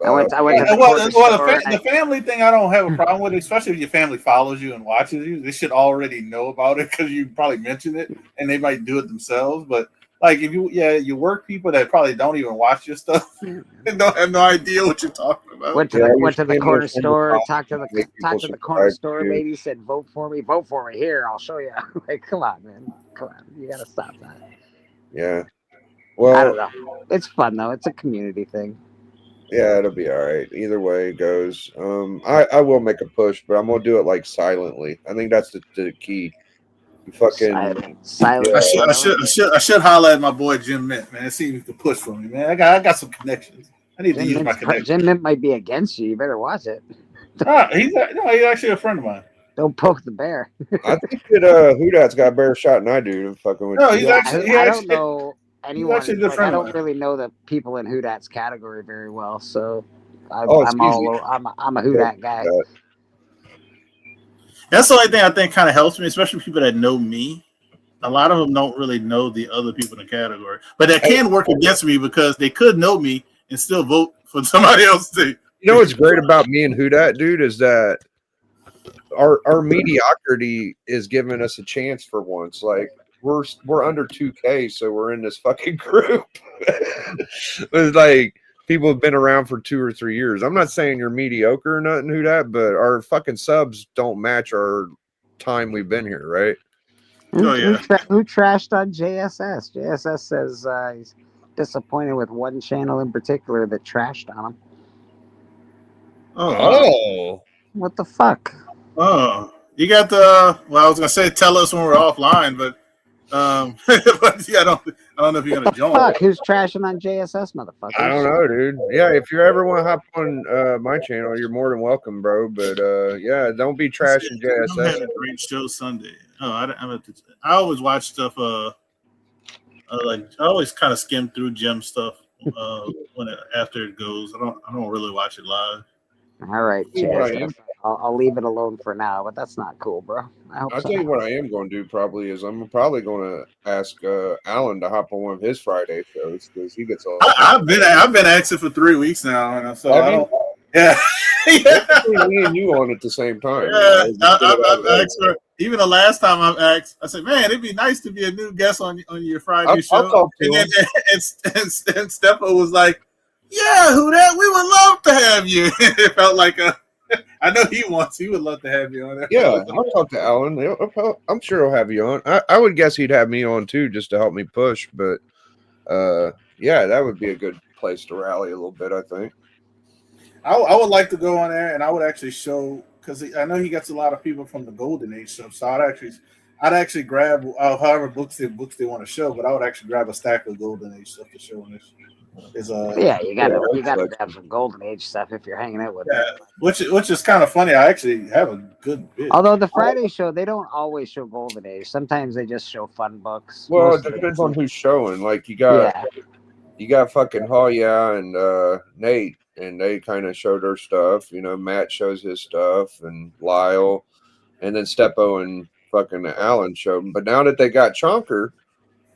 I went to the Well, corner store and the family thing, I don't have a problem with, especially if your family follows you and watches you. They should already know about it because you probably mentioned it, and they might do it themselves. But like, if you work people that probably don't even watch your stuff and don't have no idea what you're talking about. went to Yeah, the, we went to the stand corner there from store, the top talked to and make people the corner subscribe store to you. lady, said vote for me here, I'll show you. Like, come on, man, come on, you gotta stop that. Yeah. I Well, don't know. It's fun though. It's a community thing. yeah, it'll be all right. Either way it goes. I will make a push, but I'm gonna do it like silently. I think that's the key. You fucking Silent. Yeah. I should holler at my boy Jim Mint, man. See if he can push for me, man. I got some connections. I need to use my connections. Jim Mint might be against you. You better watch it. He's actually a friend of mine. Don't poke the bear. I think that Hudat's got a better shot than I do to fucking with No, you. he's Yeah, actually. I don't know anyone. actually a good Like, friend I of don't mine. really know the people in Hudat's category very well, so I'm excuse me. I'm a Hudat guy. That's the only thing I think kind of helps me, especially people that know me. A lot of them don't really know the other people in the category, but that can work against me because they could know me and still vote for somebody else. You know what's great about me and Hudat, dude, is that our mediocrity is giving us a chance for once. Like we're under 2K, so we're in this fucking group. It's like people have been around for 2 or 3 years. I'm not saying you're mediocre or nothing, Hudat, but our fucking subs don't match our time we've been here, right? Oh, yeah. Who trashed on JSS? JSS says he's disappointed with one channel in particular that trashed on him. Oh. What the fuck? Oh, you got the. Well, I was gonna say tell us when we're offline, but but yeah, I don't know if you're gonna join. Fuck, who's trashing on JSS, motherfuckers? I don't know, dude. Yeah, if you ever want to hop on my channel, you're more than welcome, bro. But yeah, don't be trashing I'm JSS. having a great show Sunday. Oh, I always watch stuff. Like I always kind of skim through gem stuff after it goes. I don't really watch it live. All right, Yeah, JSS. I'll leave it alone for now, but that's not cool, bro. I'll tell you what I am going to do probably is I'm probably going to ask Alan to hop on one of his Friday shows because he gets all. I've been asking for 3 weeks now, and so I don't. Yeah. Me and you on at the same time. Yeah, you know? I've asked for, even the last time I've asked, I said, "Man, it'd be nice to be a new guest on your Friday show." I'll talk to and him. then and Stefo was like, "Yeah, who that? We would love to have you." It felt like I know he would love to have you on there. Yeah, I'll talk to Alan. I'm sure he'll have you on. I would guess he'd have me on too, just to help me push. But yeah, that would be a good place to rally a little bit, I think. I would like to go on there, and I would actually show because I know he gets a lot of people from the Golden Age stuff. So I'd actually grab however books they want to show, but I would actually grab a stack of Golden Age stuff to show on this. Yeah, you gotta grab some Golden Age stuff if you're hanging out with them. Which is kind of funny. I actually have a good bit. Although the Friday show, they don't always show Golden Age. Sometimes they just show fun books. Well, it depends on who's showing. Like you got fucking Hoya and Nate, and they kind of show their stuff. You know, Matt shows his stuff, and Lyle, and then Steppo and fucking Alan show them. But now that they got Chonker,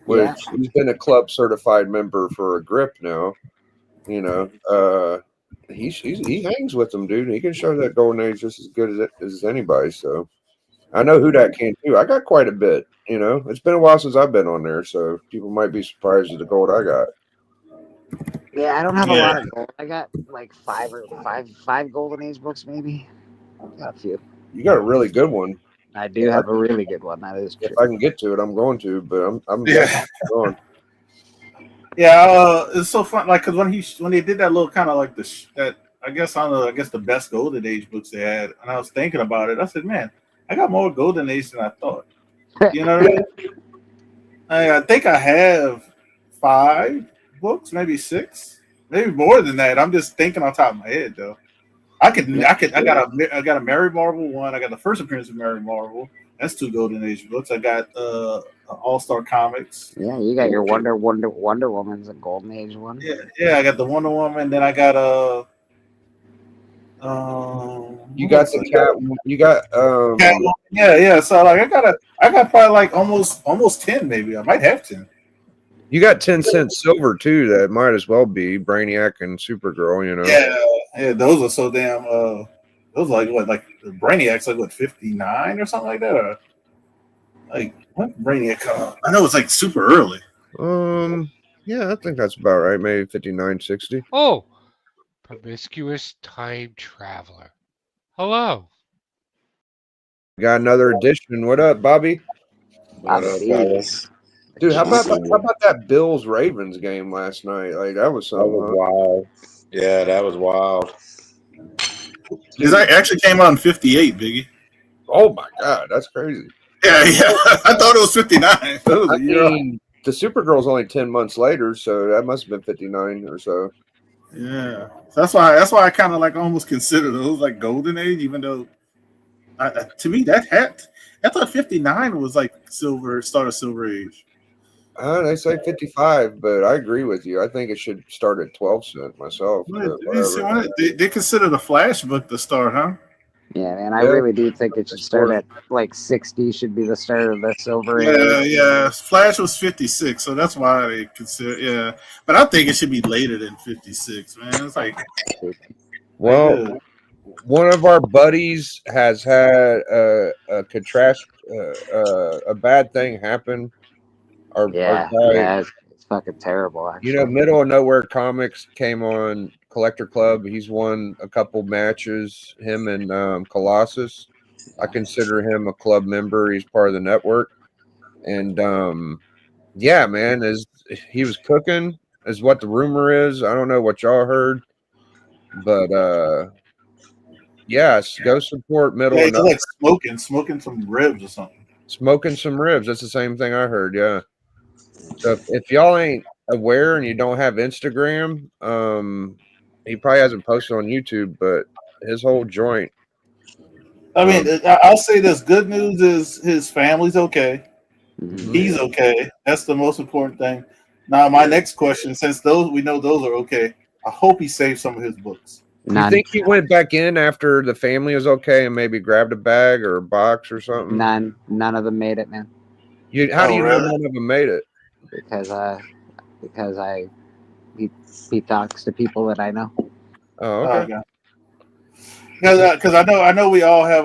which he's been a club certified member for a grip now, you know, he hangs with them, dude. He can show that Golden Age just as good as anybody. So I know who that can too. I got quite a bit, you know. It's been a while since I've been on there, so people might be surprised at the gold I got. Yeah, I don't have a lot of gold. I got like five Golden Age books, maybe. Got a few. You got a really good one. I do have a really good one. That is true. If I can get to it, I'm going to. But I'm going. Yeah, it's so fun. Like, cause when they did that little kind of like I guess the best Golden Age books they had, and I was thinking about it. I said, man, I got more Golden Age than I thought. You know what I mean? I think I have 5 books, maybe 6, maybe more than that. I'm just thinking on top of my head though. I got a Mary Marvel one. I got the first appearance of Mary Marvel. That's 2 Golden Age books. I got All Star Comics. Yeah, you got your Wonder Woman's a Golden Age one. Yeah, I got the Wonder Woman. Then I got you got the cat. You got Catwoman. Yeah. So like I got probably like almost 10 maybe. I might have 10. You got 10 cent silver too. That might as well be Brainiac and Supergirl. You know. Yeah. Those are so damn. Those are like Brainiac's like 59 or something like that. Or like what Brainiac? I know it's like super early. Yeah, I think that's about right. Maybe 59, 60. Oh, promiscuous time traveler. Hello. Got another edition. What up, Bobby? Dude, how about that Bills Ravens game last night? Like that was something. That was wild. Yeah, that was wild. It actually came out in 58, Biggie. Oh my god, that's crazy. Yeah, I thought it was 59. It was I a year off. mean, the Supergirl's only 10 months later, so that must have been 59 or so. Yeah, so that's why I kind of like almost consider those like golden age, even though to me I thought 59 was like start of silver age. They say 55, but I agree with you. I think it should start at 12 cent myself. But But whatever. they consider the Flash book the start, huh? Yeah, man, I Yeah. really do think it should start at like 60. Should be the start of the silver Yeah, age. yeah. Flash was 56, so that's why they consider. Yeah, but I think it should be later than 56, man. It's like, Well, like, one of our buddies has had a bad thing happen. Our Yeah, guy, yeah, it's fucking terrible. Actually, Middle of Nowhere Comics came on Collector Club. He's won a couple matches. Him and Colossus. I consider him a club member. He's part of the network. And yeah, man, he was cooking, is what the rumor is. I don't know what y'all heard, but yes, go support Middle yeah, of he's Nowhere. like smoking some ribs or something. Smoking some ribs. That's the same thing I heard. Yeah. So if y'all ain't aware and you don't have Instagram, he probably hasn't posted on YouTube, but his whole joint. I mean, I'll say this: good news is his family's okay. Mhm. He's okay. That's the most important thing. Now, my next question, since we know those are okay, I hope he saved some of his books. You None, think he went back in after the family was okay and maybe grabbed a bag or a box or something? none of them made it, man. How do Oh, you know really? none of them made it? Because he talks to people that I know. Oh, okay. Because I know we all have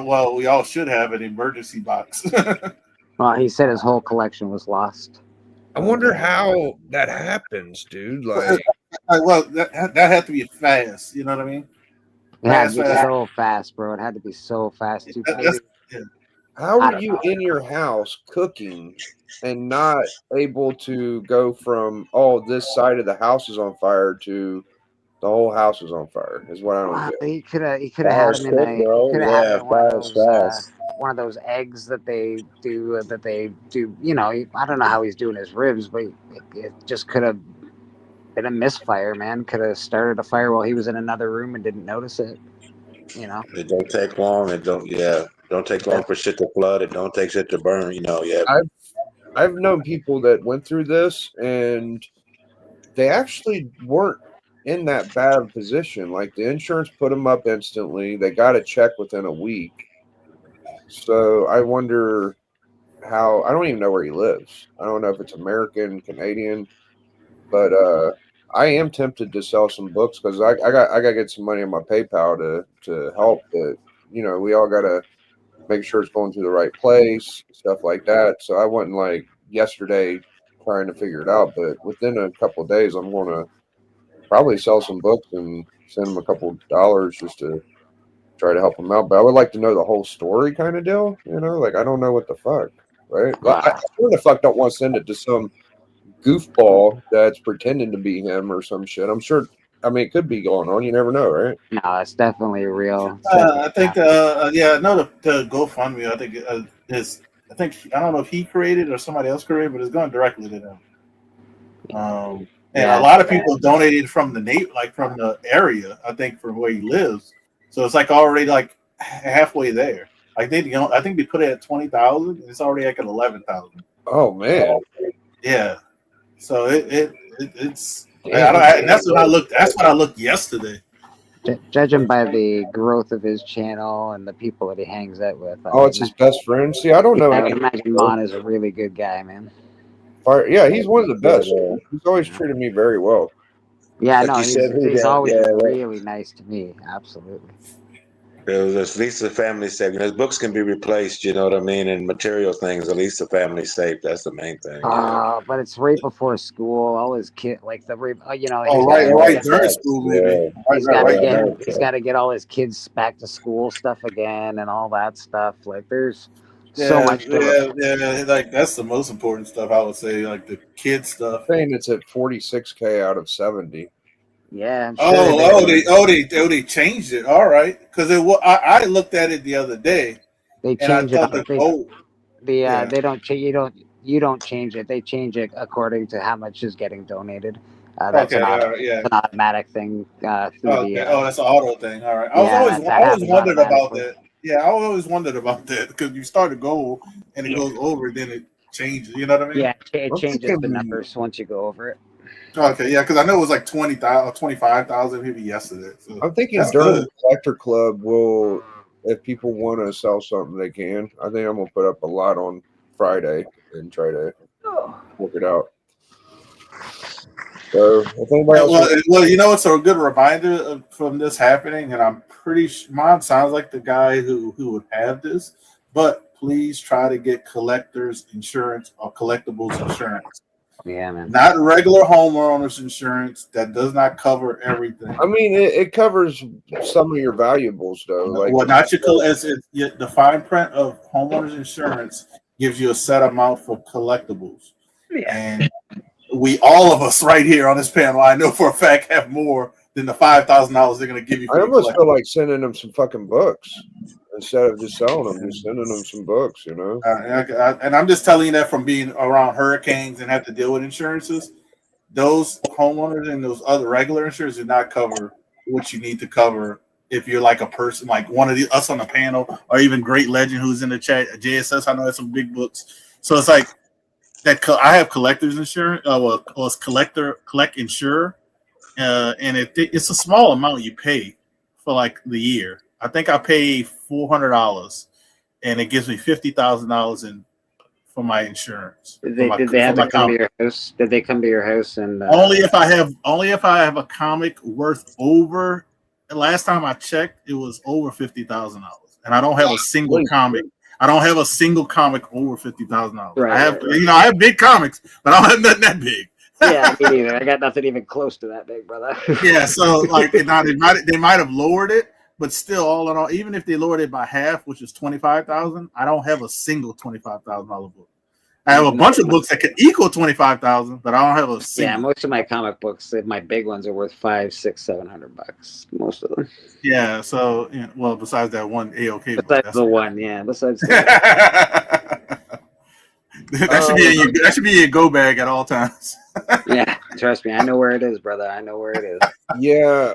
well, we all should have an emergency box. Well, he said his whole collection was lost. I wonder how that happens, dude. Like, Well, that had to be fast. You know what I mean? It had to be Fast. so fast, bro. It had to be so fast too. how I are don't you know. in your house cooking and not able to go from this side of the house is on fire to the whole house is on fire? Is what I don't Wow, get. he could have had Fire's him in quick, bro. could have had him Yeah, in fire's fast. one of those eggs that they do you know, I don't know how he's doing his ribs, but it just could have been a misfire, man. Could have started a fire while he was in another room and didn't notice it, you know. It don't take long. Don't take long for shit to flood. It don't take shit to burn. Yeah. I've known people that went through this and they actually weren't in that bad position. Like the insurance put them up instantly. They got a check within a week. So I wonder how. I don't even know where he lives. I don't know if it's American, Canadian, but I am tempted to sell some books because I got to get some money on my PayPal to help. But we all got to make sure it's going to the right place, stuff like that. So I wasn't like yesterday trying to figure it out, but within a couple of days, I'm going to probably sell some books and send them a couple dollars just to try to help them out. But I would like to know the whole story, kind of deal. Like I don't know what the fuck, right? Wow. I sure the fuck don't want to send it to some goofball that's pretending to be him or some shit. I'm sure. I mean, it could be going on. You never know, right? No, it's definitely real. I think no, the GoFundMe. I think I don't know if he created or somebody else created, but it's going directly to them. And Yeah. a lot of people donated from from the area. I think from where he lives, so it's like already like halfway there. Like I think they put it at 20,000, and it's already like at 11,000. Oh man, Yeah. So it's. Damn. That's what I looked. That's what I looked yesterday. Judging by the growth of his channel and the people that he hangs out with. It's his best friend. See, I don't know. I would imagine Mon is a really good guy, man. Yeah, he's one of the best. He's always treated me very well. Yeah, Like no, you said, he's always yeah, been right. really nice to me. Absolutely. At least the family's safe. His books can be replaced, you know what I mean, and material things. At least the family's safe. That's the main thing. But it's right before school. All his kid, like Right during school, maybe. He's got to get all his kids back to school stuff again and all that stuff. Like there's so much. Yeah. Like that's the most important stuff. I would say, like the kid stuff. Saying it's at 46K out of 70. Yeah. I'm sure They changed it. All right, because I looked at it the other day, They and I change it. thought the gold. Yeah. They don't change. You don't change it. They change it according to how much is getting donated. That's Okay, yeah. an automatic thing through the. Okay. Oh, that's an auto thing. All right. Yeah, I that always happens wondered about automatically. that. Yeah, I always wondered about that because you start a goal and it Yeah, goes over, then it changes. You know what I mean? yeah, it I'm changes the thinking, numbers once you go over it. Okay, yeah, because I know it was like 20,000, 25,000 maybe yesterday. So I'm thinking that's during good. the collector club, will if people want to sell something, they can. I think I'm gonna put up a lot on Friday and try to work it out. So if anybody else wants, You know, it's a good reminder from this happening, and I'm pretty sure Mom sounds like the guy who would have this. But please try to get collectors insurance or collectibles insurance, Yeah, man. not regular homeowners insurance that does not cover everything. I mean, it covers some of your valuables though. Like Well, not your the fine print of homeowners insurance gives you a set amount for collectibles, Yeah. and all of us right here on this panel, I know for a fact, have more than the $5,000 they're going to give you I for your almost feel collectibles. like sending them some fucking books instead of just selling them. Just sending them some books, you know. And I'm just telling you that from being around hurricanes and have to deal with insurances. Those homeowners and those other regular insurance do not cover what you need to cover if you're like a person like one of us on the panel, or even Great Legend who's in the chat. JSS, I know that's some big books. So it's like that. I have collector's insurance. It's collect insurer, and it's a small amount you pay for like the year. I think I pay $400, and it gives me $50,000 in for my insurance. Did they have to come to your house? Did they come to your house and only if I have a comic worth over. The last time I checked, it was over $50,000, and I don't have a single comic. I don't have a single comic over $50,000. Right, I have, right. I have big comics, but I don't have nothing that big. Yeah, me neither. I got nothing even close to that big, brother. Yeah, so like they might have lowered it, but still, all in all, even if they lowered it by half, which is 25,000, I don't have a single $25,000 book. I have a bunch of books that could equal 25,000, but I don't have a single. Yeah, most of my comic books, my big ones, are worth $500, $600, $700. Most of them. Yeah. So, well, besides that one AOK book, besides the one, yeah. Besides that should be that should be in your go bag at all times. Yeah, trust me, I know where it is, brother. I know where it is. Yeah,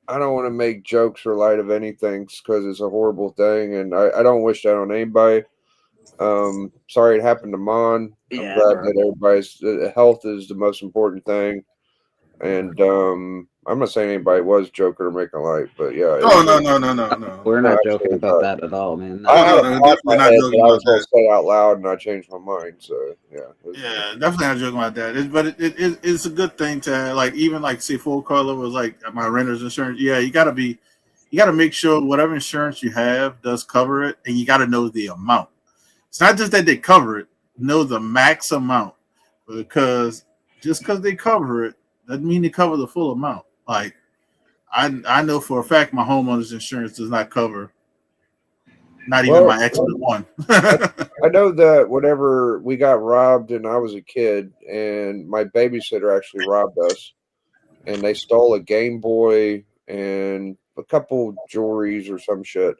I don't want to make jokes or light of anything because it's a horrible thing, and I don't wish that on anybody. Sorry it happened to Mon. I'm glad that everybody's health is the most important thing, and I'm not saying anybody was joking or making light, but yeah. Oh no. We're not joking about that at all, man. No, definitely not joking I was about going to that. say it out loud, and I changed my mind. So yeah. Yeah, definitely not joking about that. It's a good thing to like, even like say full color was like my renter's insurance. Yeah, you got to make sure whatever insurance you have does cover it, and you got to know the amount. It's not just that they cover it; know the max amount, because just because they cover it doesn't mean they cover the full amount. Like I know for a fact my homeowner's insurance does not cover. Not even my excellent one. I know that whenever we got robbed and I was a kid, and my babysitter actually robbed us, and they stole a Game Boy and a couple jewelries or some shit,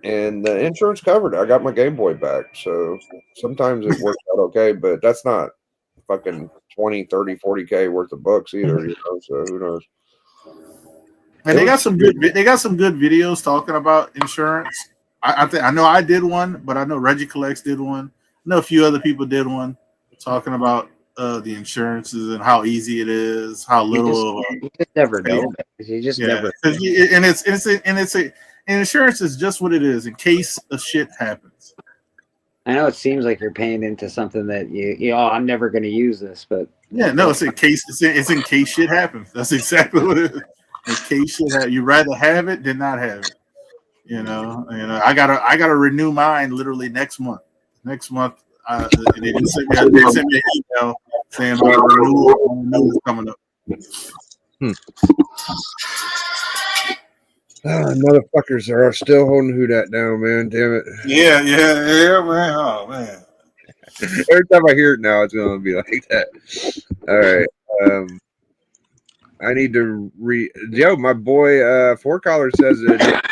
and the insurance covered it. I got my Game Boy back, so sometimes it works out okay, but that's not fucking 20, 30, 40K worth of books either, so who knows. And they got some good videos talking about insurance. I know I did one, but I know Reggie Collects did one. I know a few other people did one talking about the insurances and how easy it is, how little. You just never know. You just never. And insurance is just what it is in case a shit happens. I know it seems like you're paying into something that I'm never going to use this, but yeah, no, it's in case shit happens. That's exactly what it is. In case shit happens, you rather have it than not have it. I gotta renew mine literally next month. Next month, they just sent me an email saying my renewal is coming up. Motherfuckers are still holding who that down, man. Damn it. Yeah, man. Oh man. Every time I hear it now, it's gonna be like that. All right. I need to my boy Four Collar says that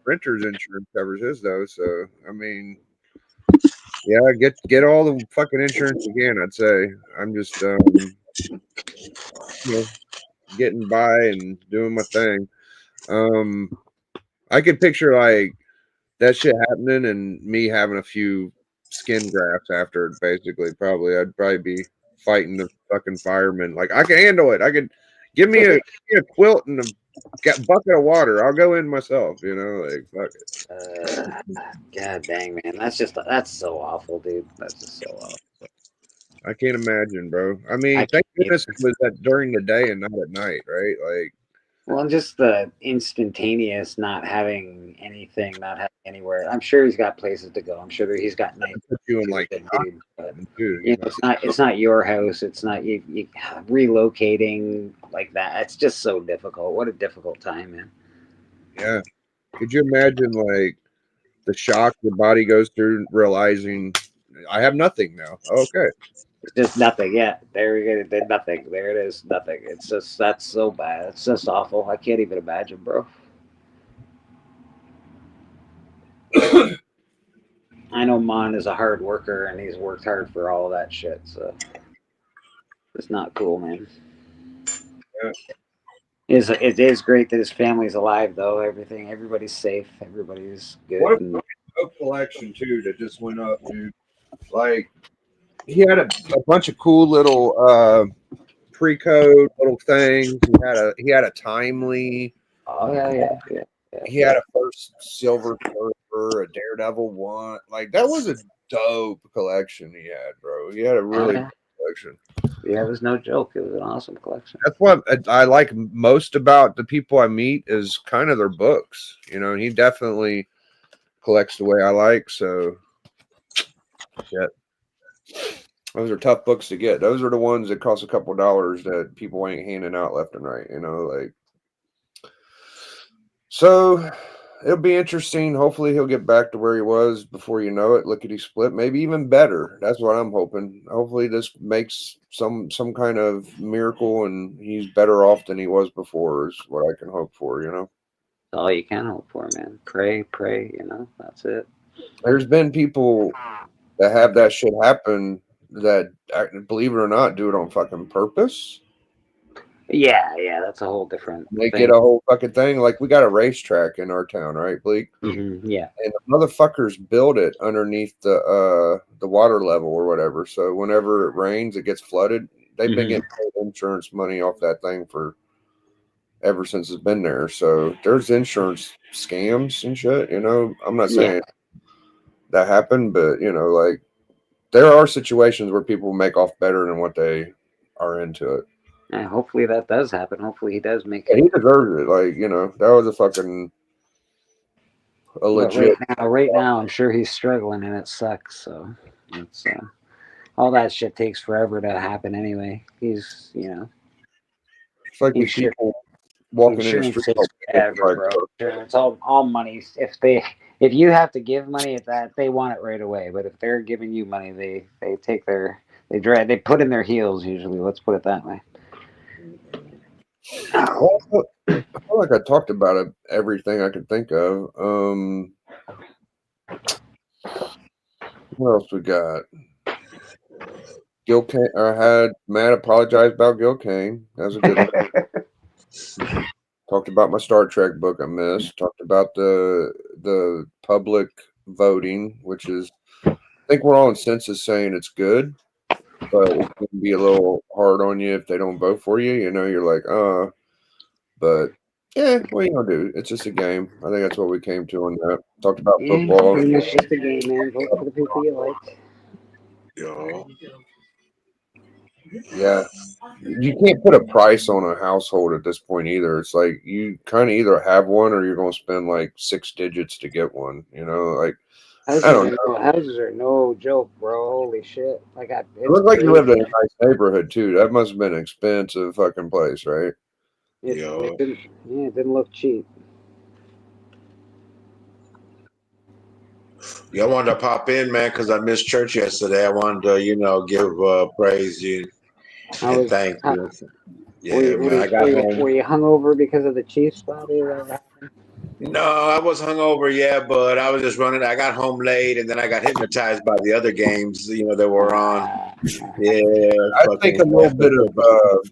renter's insurance covers his though. So I mean, yeah, get all the fucking insurance you can. I'd say I'm just you know, getting by and doing my thing. I could picture like that shit happening and me having a few skin grafts after it. Basically, I'd probably be fighting the fucking firemen. Like I can handle it. I could give me a quilt and a bucket of water. I'll go in myself. You know, like fuck it. God dang, man, that's so awful, dude. That's just so awful. I can't imagine, bro. I I mean, can't thank goodness either. it was that during the day and not at night, right? Like, Well, and just the instantaneous not having anything, not having anywhere. I'm sure he's got places to go. I'm sure that he's got nights put you in to like get dude, but dude, you know, it's not your house. It's not you relocating like that. It's just so difficult. What a difficult time, man. yeah. Could you imagine like the shock your body goes through realizing I have nothing now? Okay. It's just nothing. Yeah, there we go. Did nothing. There it is. Nothing. It's just that's so bad. It's just awful. I can't even imagine, bro. I know Mon is a hard worker and he's worked hard for all of that shit. So it's not cool, man. Yeah. It is great that his family's alive though. Everybody's safe. Everybody's good. What a And, book collection too that just went up, dude. Like he had a bunch of cool little pre-code little things. He had a timely. oh yeah. He had a first Silver Surfer, a Daredevil one. Like that was a dope collection he had, bro. He had a really yeah. good collection. Yeah, it was no joke. It was an awesome collection. That's what I like most about the people I meet is kind of their books. You know, he definitely collects the way I like. So, yeah, those are tough books to get. Those are the ones that cost a couple dollars that people ain't handing out left and right. You know, like so. It'll be interesting. Hopefully, he'll get back to where he was before you know it. Lickety split, maybe even better. That's what I'm hoping. Hopefully, this makes some kind of miracle, and he's better off than he was before. Is what I can hope for. You know, That's all you can hope for, man. Pray. You know, that's it. there's been people that have that shit happen that, believe it or not, do it on fucking purpose. Yeah, that's a whole different They thing. get a whole fucking thing. Like we got a racetrack in our town, right, Bleak? Yeah. And the motherfuckers build it underneath the water level or whatever. So whenever it rains, it gets flooded. They've been getting paid insurance money off that thing for ever since it's been there. So there's insurance scams and shit. You know, I'm not saying that happened, but you know, like there are situations where people make off better than what they are into it. And hopefully that does happen. Hopefully he does make And it. he deserves it. Like, you know, that was a But legit. right now, I'm sure he's struggling and it sucks. So it's all that shit takes forever to happen anyway. He's It's like these people walking in the insurance street. takes forever, bro. It's all money. If you have to give money at that, they want it right away. But if they're giving you money, they take they put in their heels usually. Let's put it that way. Well, I feel like I talked about everything I could think of. What else we got? Gil Kane. I had Matt apologize about Gil Kane. That was a good one. Talked about my Star Trek book I missed. Talked about the public voting, which is I think we're all in census saying it's good, but it can be a little hard on you if they don't vote for you. You know, you're like, but yeah, what are you gonna do? It's just a game. I think that's what we came to on that. Talked about football. It's just a game, man. Vote for the people you like. Yeah. You can't put a price on a household at this point either. It's like you kind of either have one or you're going to spend like 6 digits to get one. You know, like I don't know. Houses are no joke, bro. Holy shit! It looked like you lived in a nice neighborhood too. That must have been an expensive fucking place, right? It didn't look cheap. Yeah, I wanted to pop in, man, because I missed church yesterday. I wanted to, give praise you and thank you. Yeah, man. I got home. Were you hungover because of the Chiefs, Bobby? No, I was hungover, yeah, but I was just running. I got home late, and then I got hypnotized by the other games, that were on. Yeah, I take fucking. a little bit of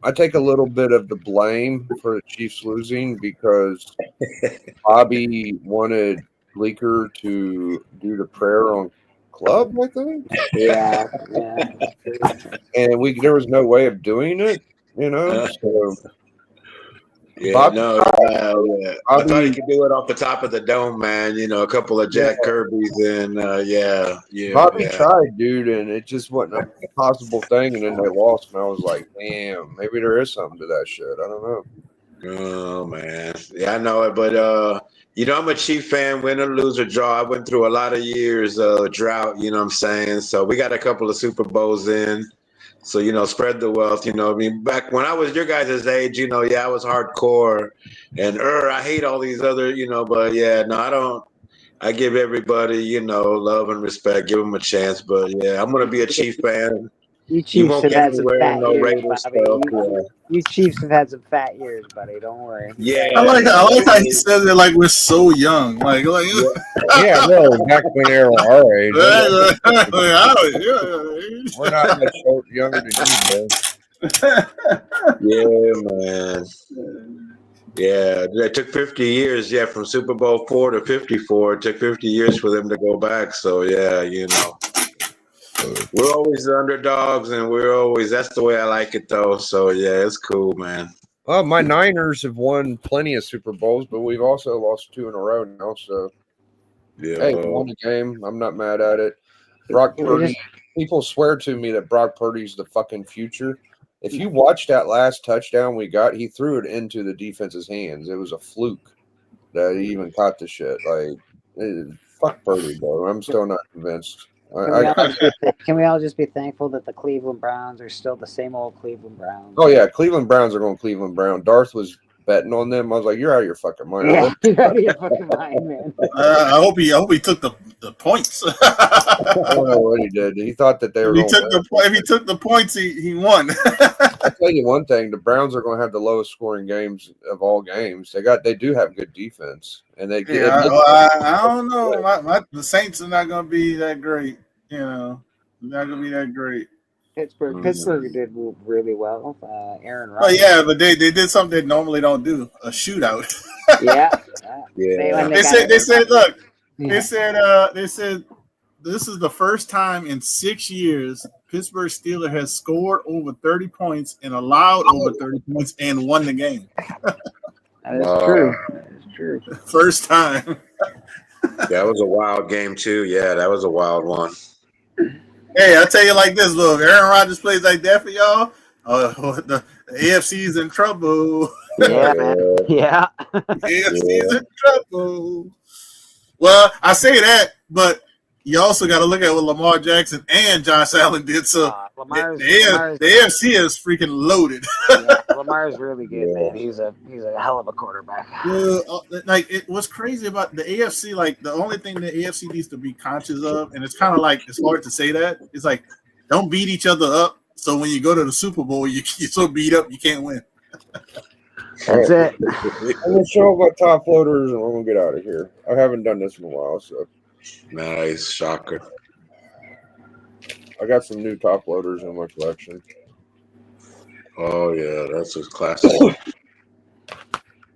I take a little bit of the blame for the Chiefs losing because Bobby wanted Bleeker to do the prayer on Club, I think, Yeah. and there was no way of doing it, So Yeah, Bobby, no, yeah. I thought he Bobby, could do it off the top of the dome, man. A couple of yeah, Jack Kirby's, and yeah, Bobby yeah. tried, dude, and it just wasn't a possible thing. And then they lost, and I was like, damn, maybe there is something to that shit. I don't know. Oh man, yeah, I know it, but I'm a Chief fan, win or lose or draw. I went through a lot of years drought. You know what I'm saying? So we got a couple of Super Bowls in. So spread the wealth. I mean, back when I was your guys' age, yeah, I was hardcore, and I hate all these other, but yeah, no, I don't. I give everybody, love and respect. Give them a chance, but yeah, I'm gonna be a Chief fan. You You Chiefs won't have catch had me some wearing fat no years, Raider Bobby. stuff. Yeah. You Chiefs have had some fat years, buddy. Don't worry. Yeah, I like how he says it like we're so young. Like Yeah, no, back when they were our age, we're not much younger than you, man. yeah, man. Yeah, it took 50 years. Yeah, from Super Bowl 4 to 54, it took 50 years for them to go back. So yeah, we're always the underdogs, and that's the way I like it though. So yeah, it's cool, man. Well, my Niners have won plenty of Super Bowls, but we've also lost 2 in a row now. So Yeah. hey, we won a game. I'm not mad at it. Brock Purdy. People swear to me that Brock Purdy's the fucking future. If you watch that last touchdown we got, he threw it into the defense's hands. It was a fluke that he even caught the shit. Like, fuck Purdy, bro. I'm still not convinced. Can we all just be thankful that the Cleveland Browns are still the same old Cleveland Browns? Oh yeah, Cleveland Browns are going Cleveland Brown. Darth was betting on them. I was like, you're out of your fucking mind. Yeah, you're out of your fucking mind, man. I hope he took the points. I don't know what he did. He thought that they were going to win. If he took the points, he won. I'll tell you one thing: the Browns are going to have the lowest scoring games of all games. They do have good defense, and they get. Yeah, I don't know. The Saints are not going to be that great. Not going to be that great. Pittsburgh did really well. Aaron Oh Rodgers. yeah, but they did something they normally don't do: a shootout. Yeah. They said, look, they said this is the first time in 6 years Pittsburgh Steelers has scored over 30 points and allowed over 30 points and won the game. That is true. That is true. First time. That was a wild game too. Yeah, that was a wild one. Hey, I'll tell you like this, look, if Aaron Rodgers plays like that for y'all, the AFC is in trouble. Yeah, man. Yeah. AFC is in trouble. Well, I say that, but you also got to look at what Lamar Jackson and Josh Allen did. So the AFC is freaking loaded. Yeah, Lamar's really good, man. He's a hell of a quarterback. What's crazy about the AFC, like the only thing the AFC needs to be conscious of, and it's kind of like it's hard to say that, is like don't beat each other up. So when you go to the Super Bowl, you're so beat up you can't win. That's it. I'm gonna show up my top floaters and we're gonna get out of here. I haven't done this in a while, so nice shocker. I got some new top loaders in my collection. Oh yeah, that's a classic.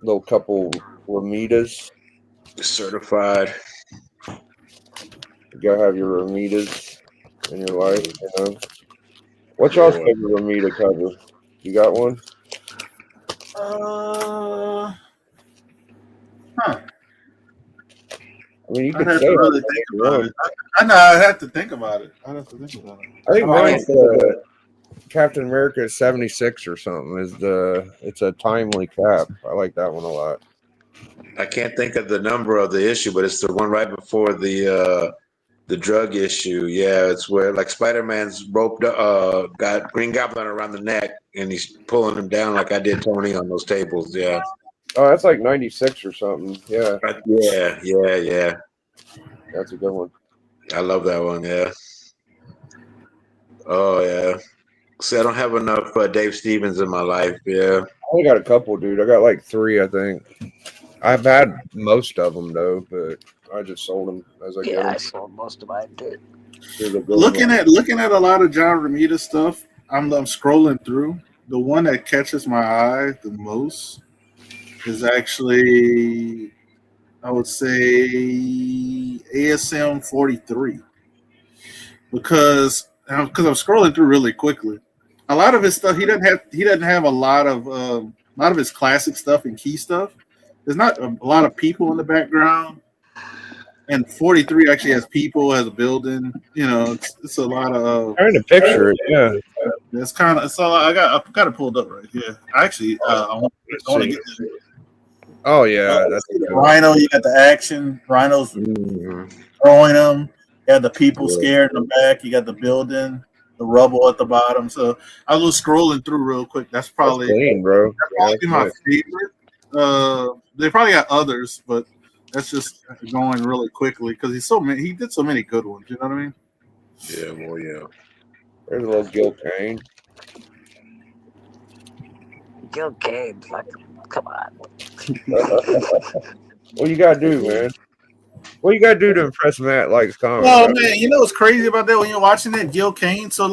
Little couple Ramitas. Certified. You gotta have your Ramitas in your life, you know. What's y'all's favorite Ramita cover? You got one? I mean, you could say really think about it. I know I'd have to think about it. I think mine's Captain America 76 or something. It's a timely cap. I like that one a lot. I can't think of the number of the issue, but it's the one right before the drug issue. Yeah, it's where like Spider-Man's roped got Green Goblin around the neck and he's pulling him down like I did Tony on those tables. Yeah. Oh, that's like 96 or something. Yeah. Yeah. That's a good one. I love that one. Yeah. Oh yeah. See, I don't have enough Dave Stevens in my life. Yeah. I only got a couple, dude. I got like 3, I think. I've had most of them though, but I just sold them as I get Yeah, them. I sold most of mine too. Looking at a lot of John Romita stuff, I'm scrolling through. The one that catches my eye the most is actually, I would say, ASM 43, because I'm scrolling through really quickly. A lot of his stuff, he doesn't have a lot of his classic stuff and key stuff. There's not a lot of people in the background, and 43 actually has people, has a building. It's a lot of. Trying to picture it, yeah. It's kind of so I've got it pulled up right here. Actually, I want to get Oh yeah, that's the Rhino. You got the action rhinos throwing them. You got the people scared in the back. You got the building, the rubble at the bottom. So I was scrolling through real quick. That's probably clean, bro. my favorite. They probably got others, but that's just going really quickly because he did so many good ones. You know what I mean? Yeah, well, yeah. There's a little Gil Kane. Gil Kane, come on. What you gotta do, man? What you gotta do to impress Matt likes comics? Well, bro? man, you know what's crazy about that when you're watching it, Gil Kane. So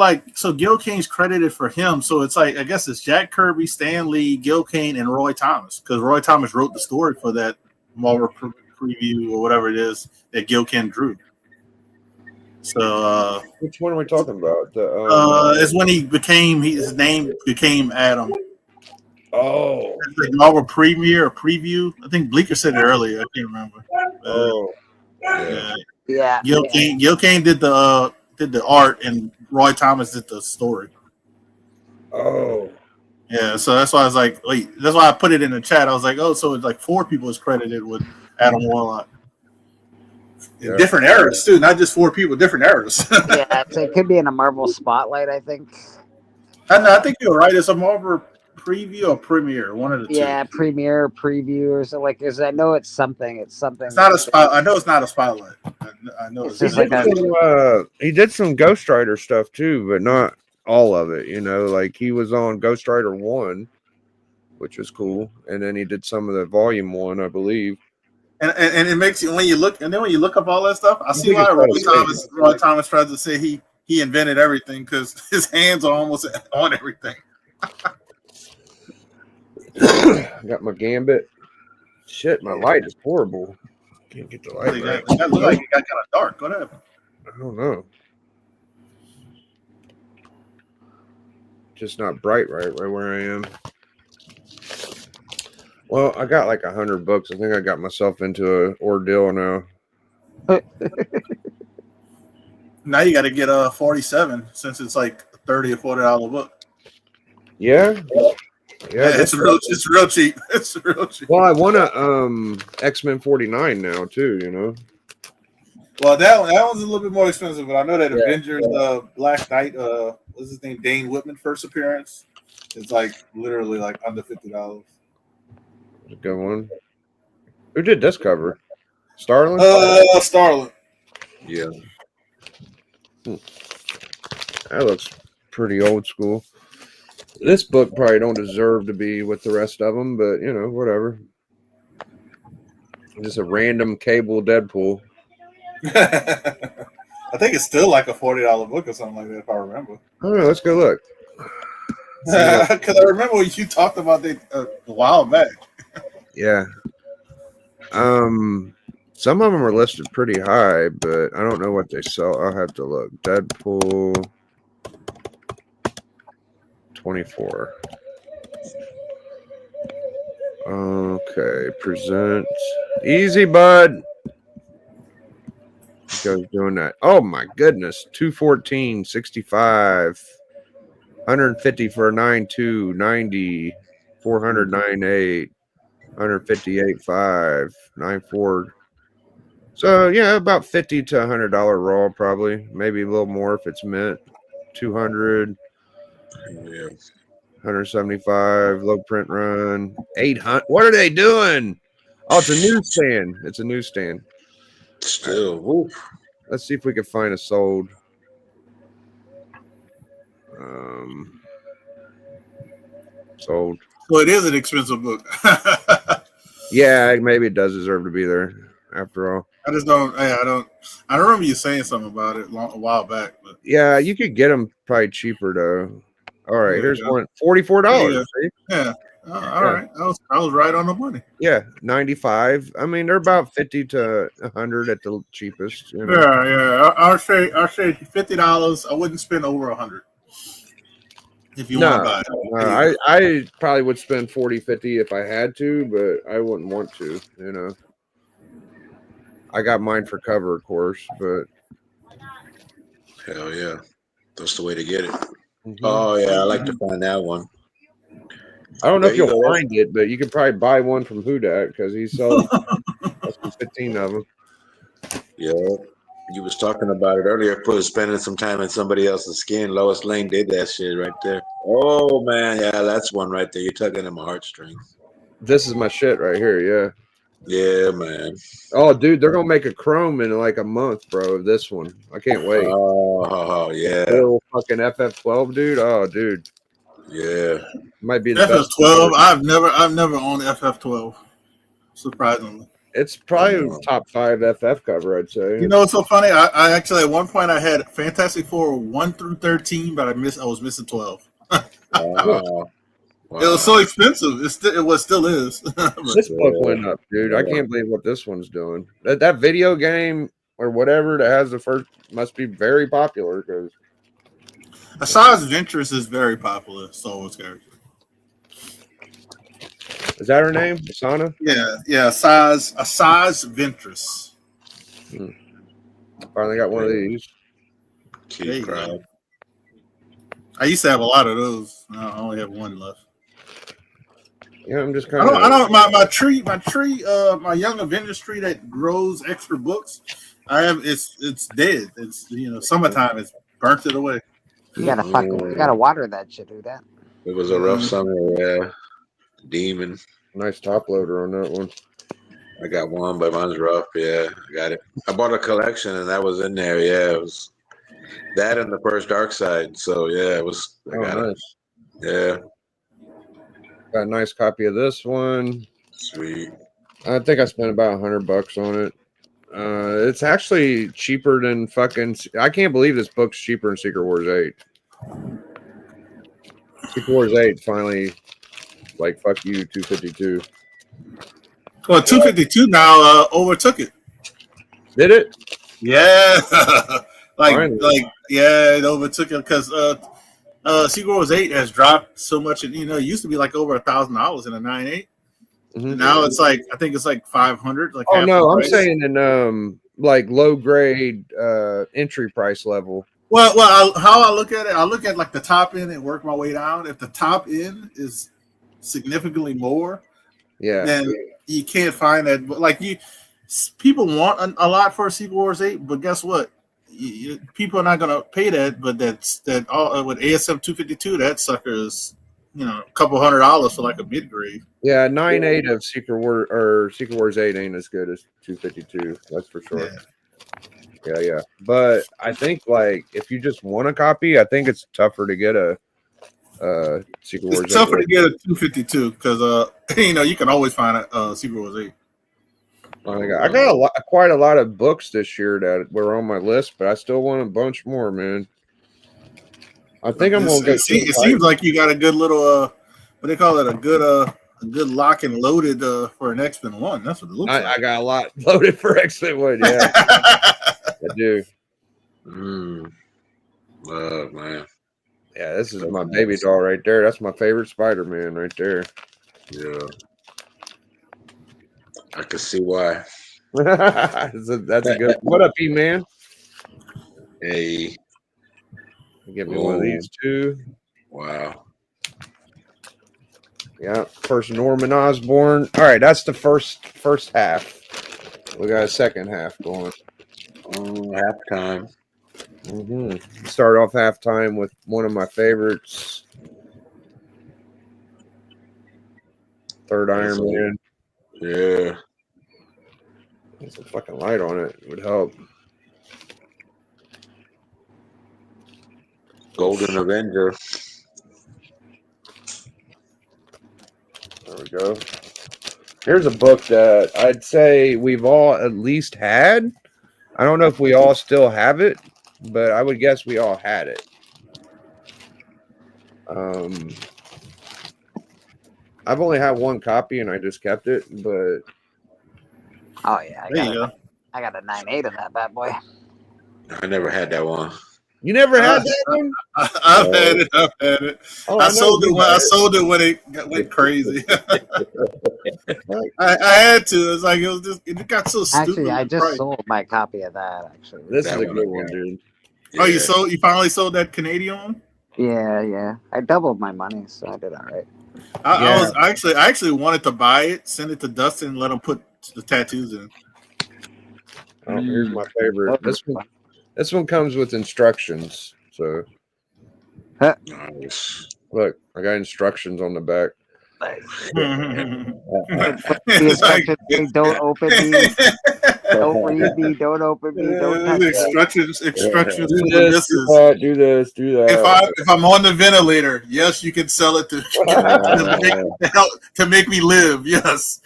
Gil Kane's credited for him. So it's like I guess it's Jack Kirby, Stan Lee, Gil Kane, and Roy Thomas because Roy Thomas wrote the story for that Marvel preview or whatever it is that Gil Kane drew. So which one are we talking about? it's when his name became Adam. Oh, It's like Marvel premiere or preview. I think Bleeker said it earlier. I can't remember. Yeah. Gil Kane did the art and Roy Thomas did the story. Oh. Yeah, so that's why I was like, wait, that's why I put it in the chat. I was like, oh, so it's like 4 people is credited with Adam Warlock. In different eras too, not just 4 people, different eras. Yeah, it could be in a Marvel Spotlight, I think. I think you're right. It's a Marvel preview or premiere, one of the two. Yeah, premiere, preview, or so. Like, I know it's something. It's something. It's not a spot. I know it's not a spotlight. I know It's it's just like he did some Ghost Rider stuff too, but not all of it. Like he was on Ghost Rider 1, which was cool, and then he did some of the Volume 1, I believe. And it makes you when you look up all that stuff. I see why Roy Thomas tries to say he invented everything because his hands are almost on everything. Got my Gambit. Shit, my light is horrible. Can't get the light right. That looked like it got kind of dark. What happened? I don't know. Just not bright right where I am. Well, I got like 100 books. I think I got myself into an ordeal now. Now you got to get 47 since it's like a $30 or $40 book. Yeah. Yeah, it's real cheap. It's real cheap. Well, I want a X-Men 49 now too, Well, that one's a little bit more expensive, but I know that Avengers Black Knight, what's his name, Dane Whitman first appearance, it's like literally like under $50. A good one. Who did this cover? Starlin? Starlin. Yeah. That looks pretty old school. This book probably don't deserve to be with the rest of them, but whatever. Just a random Cable Deadpool. I think it's still like a $40 book or something like that, if I remember. I don't know. Let's go look. Because I remember when you talked about it a while back. Yeah. Some of them are listed pretty high, but I don't know what they sell. I'll have to look. Deadpool 24. Okay, present. Easy, bud. Goes doing that. Oh my goodness. 214, 65, 150 for a 9.2, 90, 400, 9.8, 158.5, 9.4. So yeah, about $50 to $100 raw, probably. Maybe a little more if it's mint. 200. Yeah. 175 low print run. 800. What are they doing? Oh, it's a newsstand. It's a newsstand. Still, woof. Let's see if we can find a sold. Sold. So it is an expensive book. Yeah, maybe it does deserve to be there. After all, I just don't. I don't. I remember you saying something about it a while back, but yeah, you could get them probably cheaper though. All right, there you here's go. one. $44. There you go. See? Yeah. All Yeah. right. I was right on the money. Yeah, 95. I mean, they're about 50 to 100 at the cheapest. You know? Yeah. I'll say $50. I wouldn't spend over 100 if you want to buy it. There you I probably would spend 40, 50 if I had to, but I wouldn't want to. You know, I got mine for cover, of course, but Hell yeah. That's the way to get it. mhm. Oh yeah, I like to find that one. I don't know if There you you'll go. find it, but you could probably buy one from Hudak because he sells less than 15 of them. Yeah. You was talking about it earlier, spending some time in somebody else's skin. Lois Lane did that shit right there. Oh man, yeah, that's one right there. You're tugging at my heartstrings. This is my shit right here. Yeah. Yeah, man. Oh, dude, they're gonna make a chrome in like a month, bro. Of this one, I can't wait. Oh yeah. Little fucking FF12, dude. Oh, dude, Yeah. might be the best. FF12. I've never owned FF12. Surprisingly. It's probably top 5 FF cover, I'd say. You know what's so funny? I actually at one point I had Fantastic Four 1 through 13, but I was missing 12. Wow. It was so expensive. It still is. But This book went up, dude. I can't believe what this one's doing. That video game or whatever that has the first must be very popular because Asajj Ventress is very popular. Star Wars character. is that her name? Asana? Yeah. Asajj Ventress. Finally got one of these. There you Keep go. crowd. I used to have a lot of those. I only have one left. Yeah, I'm just I kind of. don't. My young Avengers tree that grows extra books. It's dead. It's summertime. It's burnt it away. You gotta water that shit, do that. It was a rough summer, yeah. Demon. Nice top loader on that one. I got one, but mine's rough. Yeah, I got it. I bought a collection, and that was in there. Yeah, it was that and the first Dark Side. So yeah, it was. I got it. Nice. Yeah, Got a nice copy of this one. sweet. I think I spent about $100 on it. It's actually cheaper than fucking. I can't believe this book's cheaper than Secret Wars 8. Secret Wars 8 finally, like, fuck you, 252. Well, 252 now overtook it. Did it? Yeah, Finally. it overtook it because Secret Wars 8 has dropped so much. It used to be like over $1,000 in a 9.8. Mhm. Now it's like I think it's like 500. Like Oh half no, the I'm price. saying in like low grade entry price level. Well, how I look at it, I look at like the top end and work my way down. If the top end is significantly more, Yeah. then you can't find that. But like people want a lot for Secret Wars 8, but guess what? People are not going to pay that. But that all with ASM 252, that sucker is a couple $100 for like a mid grade. Yeah, 9.8 of Secret Wars 8 ain't as good as 252. That's for sure. Yeah. But I think like if you just want a copy, I think it's tougher to get a Secret Wars. It's tougher to get a 252 because you can always find a Secret Wars 8. I got quite a lot of books this year that were on my list, but I still want a bunch more, man. I think I'm gonna get. It seems like you got a good little what they call it, a good lock and loaded for an X-Men 1. That's what it looks like. I got a lot loaded for X-Men 1. Yeah, I do. Oh man. Yeah, this is my baby doll right there. That's my favorite Spider-Man right there. Yeah. I can see why. that's a good. What up, E-Man? Hey. Give me one of these too. Wow. Yeah, first Norman Osborn. All right, that's the first half. We got a second half going. Halftime. Start off halftime with one of my favorites, Third Iron Man. Yeah. Get some fucking light on it. It would help. Golden Avenger. There we go. Here's a book that I'd say we've all at least had. I don't know if we all still have it, but I would guess we all had it. I've only had one copy and I just kept it, but Oh yeah, There you go. I got a 9.8 of that bad boy. I never had that one. you never had that one? I've had it. I've had it. Oh, I know sold it you when had I sold it when it went crazy. I had to. It's like it got so stupid. Actually, I with just price. sold my copy of that. Actually, This That is a one good I one, got. dude. Oh, Yeah. you finally sold that Canadian one? yeah. I doubled my money, so I did all right. I actually wanted to buy it, send it to Dustin, and let him put the tattoos in. Oh, here's my favorite. This one comes with instructions. So Nice. look, I got instructions on the back. Nice. The It's like instructions say, "Don't open these. Don't read me. Don't open me. Don't touch me." instructions Do for the this, do missus. that, do this, do that. If I'm on the ventilator, yes, you can sell it to make me live. Yes.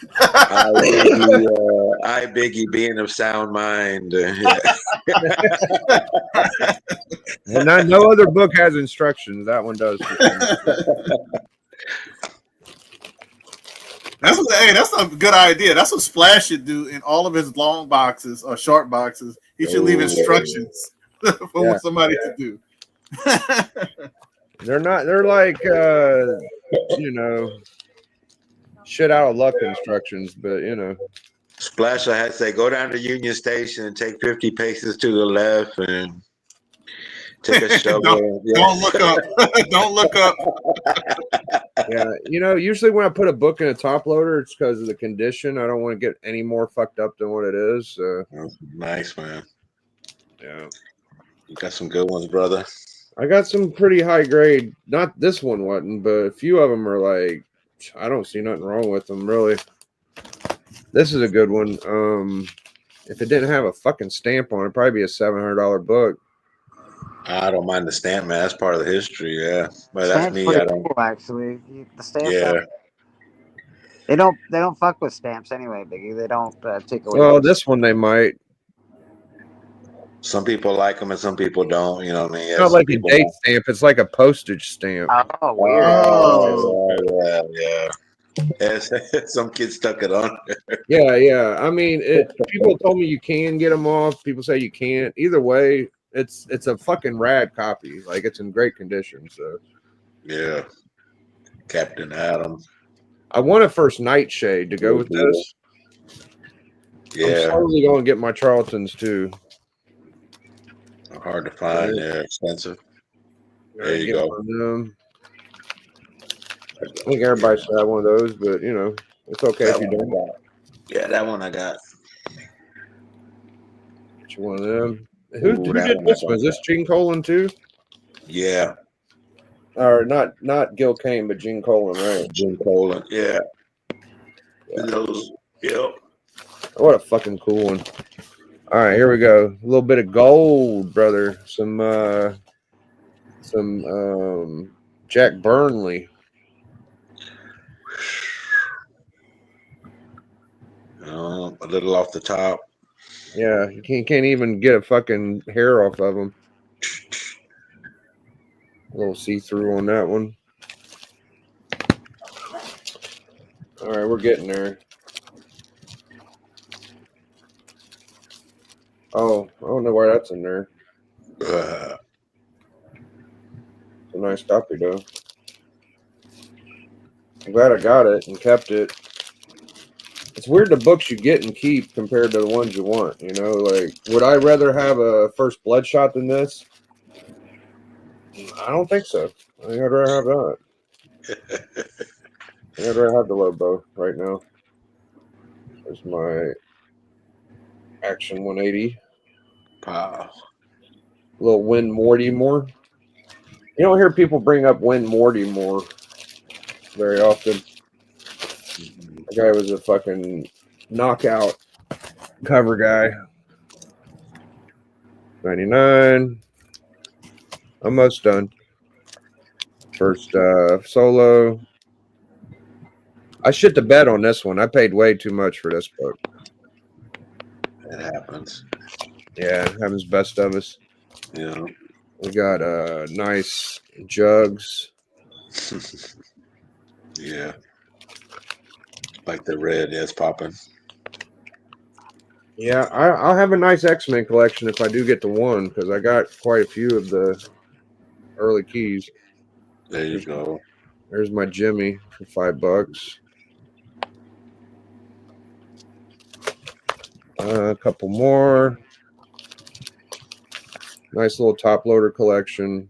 I Biggie, being of sound mind. And no other book has instructions. That one does. That's a good idea. That's what Splash should do in all of his long boxes or short boxes. He should leave instructions for somebody to do. They're like shit out of luck instructions, but Splash, I had to say, go down to Union Station and take 50 paces to the left and take a shovel. Don't look up. Don't look up. Yeah, usually when I put a book in a top loader, it's because of the condition. I don't want to get any more fucked up than what it is. So. Nice, man. Yeah, you got some good ones, brother. I got some pretty high grade. Not this one wasn't, but a few of them are like, I don't see nothing wrong with them really. This is a good one. If it didn't have a fucking stamp on it, it'd probably be a $700 book. I don't mind the stamp, man. That's part of the history, yeah. But Stamp's that's me. pretty I don't. cool, actually. The stamps. Yeah. They don't fuck with stamps anyway, Biggie. They don't take away. Well, this one they might. Some people like them and some people don't. You know what I mean? It's not like a date stamp. It's like a postage stamp. Oh, weird. Yeah. Some kid stuck it on. Yeah. I mean, people told me you can get them off. People say you can't. Either way, it's a fucking rad copy. Like, it's in great condition. So yeah, Captain Adam. I want a first Nightshade to go with this. Yeah, I'm slowly going to get my Charltons too. Hard to find. They're expensive. There you go. I think everybody should have one of those, but it's okay if you don't. Yeah, that one I got. Get you one of them. Who did this one? Is this Gene Colan too? Yeah. Or not Gil Kane, but Gene Colan, right? Gene Colan. Yeah. Yep. What a fucking cool one. All right, here we go. A little bit of gold, brother. Some Jack Burnley. A little off the top. Yeah, you can't even get a fucking hair off of them. A little see-through on that one. All right, we're getting there. Oh, I don't know why that's in there. It's a nice copy, though. I'm glad I got it and kept it. It's weird the books you get and keep compared to the ones you want. Like, would I rather have a First Bloodshot than this? I don't think so. I think I'd rather have that. I'd rather have the Lobo right now. There's my Action 180. Wow. Little Win Mortimer. You don't hear people bring up Win Mortimer very often. That guy was a fucking knockout cover guy. 99. Almost done. First solo. I shit the bed on this one. I paid way too much for this book. It happens. Yeah, happens best of us. Yeah. We got nice jugs. Yeah. Like the red is popping. Yeah, I'll have a nice X-Men collection if I do get the one, because I got quite a few of the early keys. There you go. There's my Jimmy for $5. A couple more. Nice little top loader collection.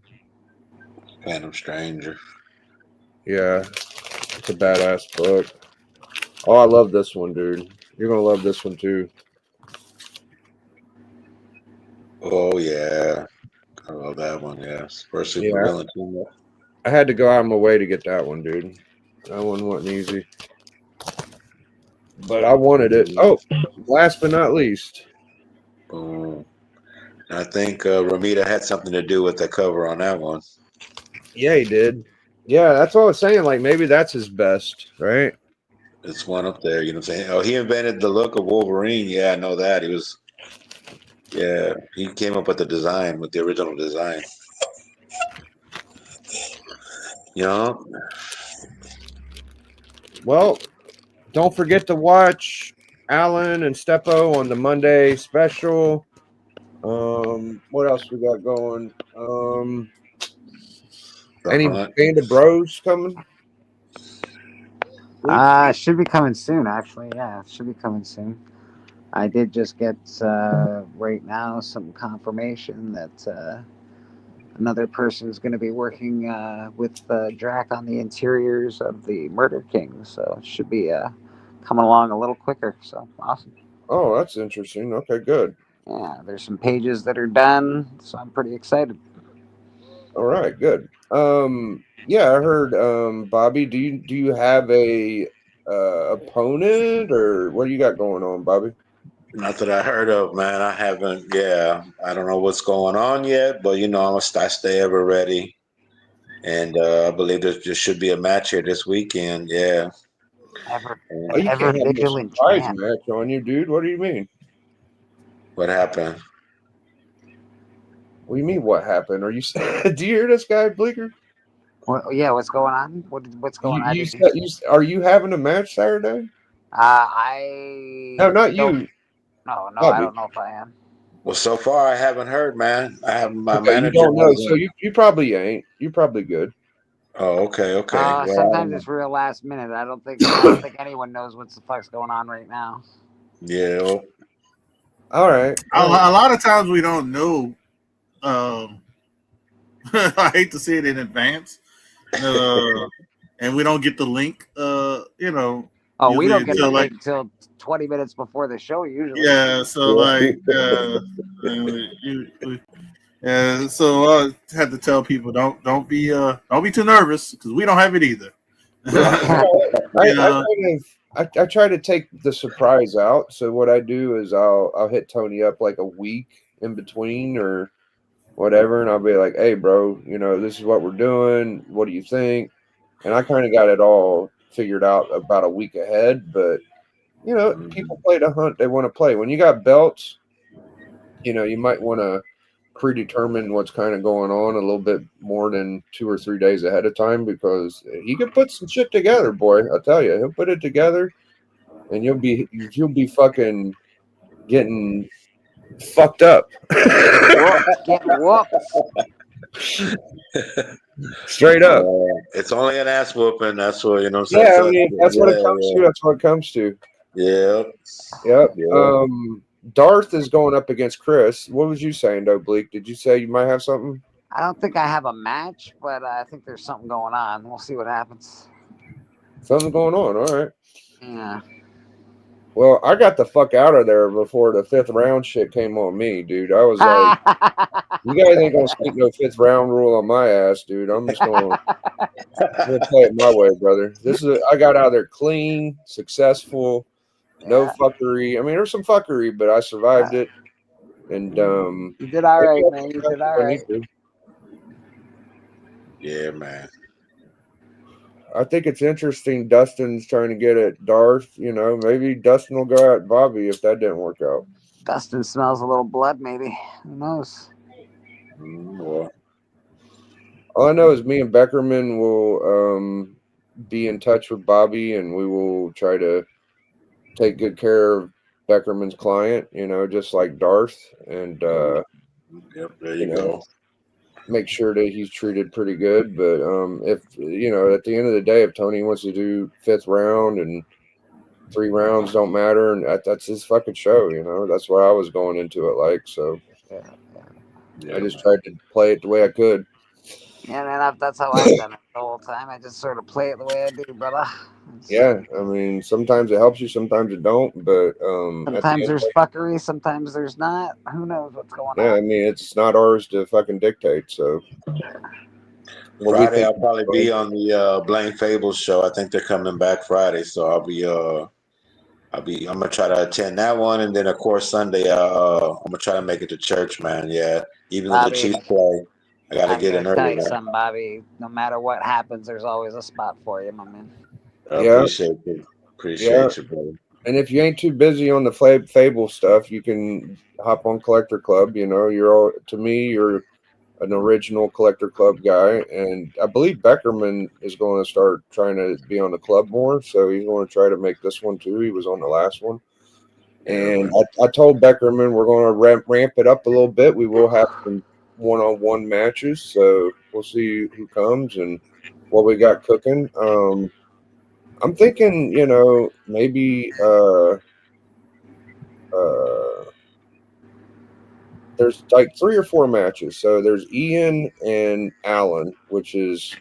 Phantom Stranger. Yeah, it's a badass book. Oh, I love this one, dude. You're gonna love this one too. Oh yeah. I love that one, yes. First super Yeah, villain team up. I had to go out of my way to get that one, dude. That one wasn't easy, but I wanted it. Oh, last but not least, Boom. I think Ramita had something to do with the cover on that one. yeah, he did. Yeah, that's what I was saying. Like maybe that's his best, right? It's one up there, you know what I'm saying? Oh, he invented the look of Wolverine. Yeah, I know that. He came up with the design, with the original design. You know? Well, don't forget to watch Alan and Steppo on the Monday special. What else we got going? Any Hunt. Band of Bros coming? Should be coming soon, actually. Yeah, it should be coming soon. I did just get right now some confirmation that another person is going to be working with Drac on the interiors of the Murder King, so it should be coming along a little quicker. So awesome. Oh, that's interesting. Okay, good. Yeah, there's some pages that are done, so I'm pretty excited. All right, good. Yeah, I heard Bobby, do you have a opponent or what do you got going on, Bobby? Not that I heard of, man. I haven't. Yeah, I don't know what's going on yet, but you know, I stay ever ready, and I believe there should be a match here this weekend. Yeah. Ever, Oh, you ever can't have no vigilant surprise champ. match on you, dude. What do you mean? What happened? What do you mean what happened? Are you do you hear this guy, Bleeker? Yeah, what's going on? What's going on? You said are you having a match Saturday? I No, not don't. you. No, I Bobby. don't know if I am. Well, so far I haven't heard, man. I have my Okay, you manager don't know, so hasn't. you probably ain't. You're probably good. Oh, okay. Well, Sometimes it's real last minute. I don't think anyone knows what the fuck's going on right now. yeah. All right. A lot of times we don't know. I hate to say it in advance, and we don't get the link. You know. Oh, we don't get the until, link until 20 minutes before the show usually. Yeah, so like, so I had to tell people don't be too nervous because we don't have it either. I try to take the surprise out. So what I do is I'll hit Tony up like a week in between or whatever, and I'll be like, "Hey, bro, you know this is what we're doing. What do you think?" And I kind of got it all figured out about a week ahead. But you know, people play the hunt they want to play. When you got belts, you know, you might want to predetermine what's kind of going on a little bit more than 2 or 3 days ahead of time because he can put some shit together, boy. I'll tell you, he'll put it together, and you'll be fucking getting fucked up. Get whooped. Straight up. It's only an ass whooping. That's what you know. Yeah, I mean, that's what it comes to. That's what it comes to. Yeah. Yep. Yeah. Darth is going up against Chris. What was you saying, though, Bleak? Did you say you might have something? I don't think I have a match, but I think there's something going on. We'll see what happens. Something going on. All right. Yeah. Well, I got the fuck out of there before the 5th round shit came on me, dude. I was like, you guys ain't gonna sneak no 5th round rule on my ass, dude. I'm just gonna play it my way, brother. I got out of there clean, successful, no fuckery. I mean, there's some fuckery, but I survived it. And you did all right, man. You did all right. Yeah, man. I think it's interesting. Dustin's trying to get at Darth. Maybe Dustin will go at Bobby if that didn't work out. Dustin smells a little blood, maybe. Who knows? Well, All I know is me and Beckerman will be in touch with Bobby, and we will try to take good care of Beckerman's client. Just like Darth, and yep, there you go. make sure that he's treated pretty good. But if at the end of the day, if Tony wants to do 5th round and 3 rounds don't matter, and that's his fucking show. That's what I was going into it like. So Yeah, Yeah, I just tried to play it the way I could. yeah, man. That's how I've done it the whole time. I just sort of play it the way I do, brother. Yeah, I mean, sometimes it helps you, sometimes it don't. But at the Sometimes end, there's fuckery, sometimes there's not. Who knows what's going yeah, I on? mean, it's not ours to fucking dictate. So what we Friday think I'll is probably fine. be on the Blaine Fables show. I think they're coming back Friday, so I'm gonna try to attend that one, and then of course Sunday I'm gonna try to make it to church, man. Yeah, even if the Bobby, Chiefs play, I got to I'm get gonna in tell early, you man. something, Bobby. No matter what happens, there's always a spot for you, my man. I Yeah, appreciate you, yeah. brother. And if you ain't too busy on the Fable stuff, you can hop on Collector Club. To me, you're an original Collector Club guy, and I believe Beckerman is going to start trying to be on the club more. So he's going to try to make this one too. He was on the last one, Yeah, and man. I told Beckerman we're going to ramp it up a little bit. We will have some one-on-one matches, so we'll see who comes and what we got cooking. I'm thinking, maybe there's like 3 or 4 matches. So there's Ian and Alan, which is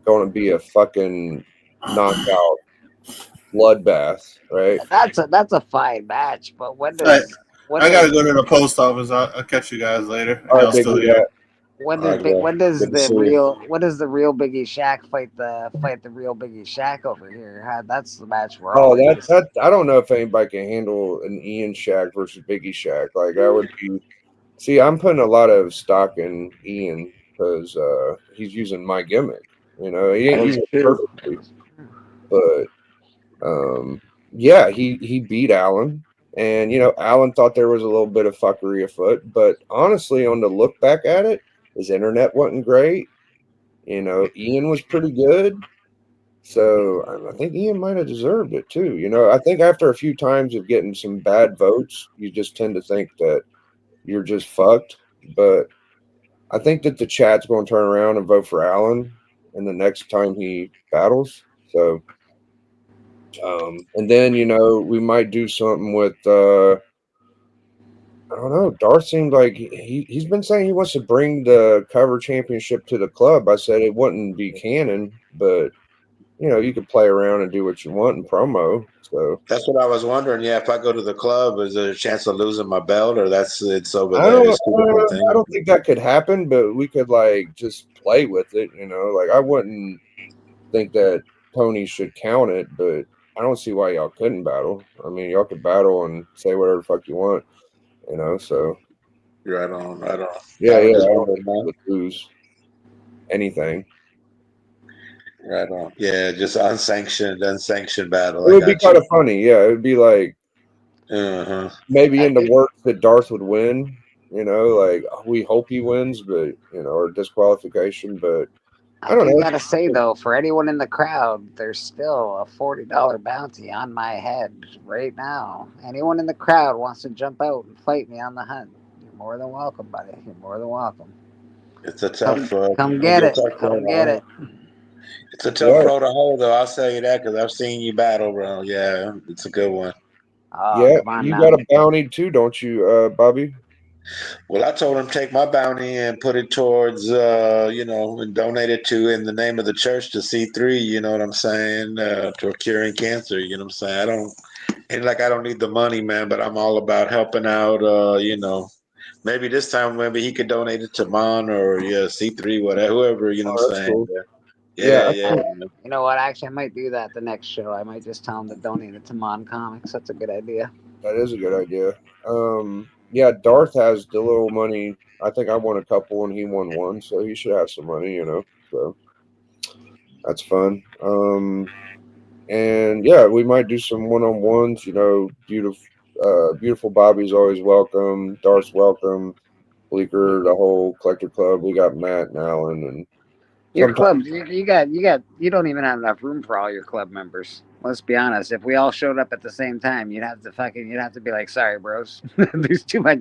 going to be a fucking knockout bloodbath, right? That's a fine match, but I gotta go to the post office. I'll catch you guys later. All right, Y'all Big still E, here? when All does right, bro. Good to see you. when does the real Biggie Shaq fight the real Biggie Shaq over here? That's the match we're Oh, always. that I don't know if anybody can handle an Ian Shack versus Biggie Shack. Like that would be. See, I'm putting a lot of stock in Ian because he's using my gimmick. He ain't using it perfectly, but yeah, he beat Allen, and Allen thought there was a little bit of fuckery afoot. But honestly, on the look back at it, his internet wasn't great. Ian was pretty good. So I think Ian might have deserved it too. I think after a few times of getting some bad votes, you just tend to think that you're just fucked. But I think that the chat's going to turn around and vote for Allen in the next time he battles. So, and then we might do something with I don't know. Darth seemed like he's been saying he wants to bring the cover championship to the club. I said it wouldn't be canon, but you could play around and do what you want in promo. So That's what I was wondering. Yeah, if I go to the club, is there a chance of losing my belt, or it's over I there? don't, It's two different I things. don't think that could happen, but we could like just play with it. Like I wouldn't think that Tony should count it, but I don't see why y'all couldn't battle. I mean, y'all could battle and say whatever the fuck you want. So Right on, right on. yeah, I was yeah. just I don't wondering, think you man. would lose anything. Right on. Yeah, just unsanctioned battle. It I would be got kind you. of funny. Yeah, it would be like Uh-huh. maybe in the works that Darth would win. Like we hope he wins, but or disqualification. But I I don't do know. gotta say though, for anyone in the crowd, there's still a $40 bounty on my head right now. Anyone in the crowd wants to jump out and fight me on the hunt? You're more than welcome, buddy. You're more than welcome. It's a Come, tough, come it's get a it. tough road Come to get hoe. it. It's a tough Yeah, road to hoe, though. I'll tell you that because I've seen you battle, bro. Yeah, it's a good one. Oh, yeah. come on You now. got a bounty too, don't you, Bobby? Well, I told him take my bounty and put it towards, and donate it to in the name of the church to C3. You know what I'm saying? To curing cancer. You know what I'm saying? I don't need the money, man, but I'm all about helping out. Maybe this time, maybe he could donate it to Mon or C3, whatever, whoever. You know what Oh, I'm that's saying? cool. Yeah, Yeah, yeah. Man. You know what? Actually, I might do that the next show. I might just tell him to donate it to Mon Comics. That's a good idea. that is a good idea. Yeah, Darth has the little money. I think I won a couple and he won one, so he should have some money. So That's fun. And yeah, we might do some one-on-ones. Beautiful Bobby's always welcome. Darth's welcome. Bleeker, the whole collector club. We got Matt and Alan, and Your sometimes club, you don't even have enough room for all your club members. Let's be honest. If we all showed up at the same time, you'd have to be like, sorry, bros. There's too many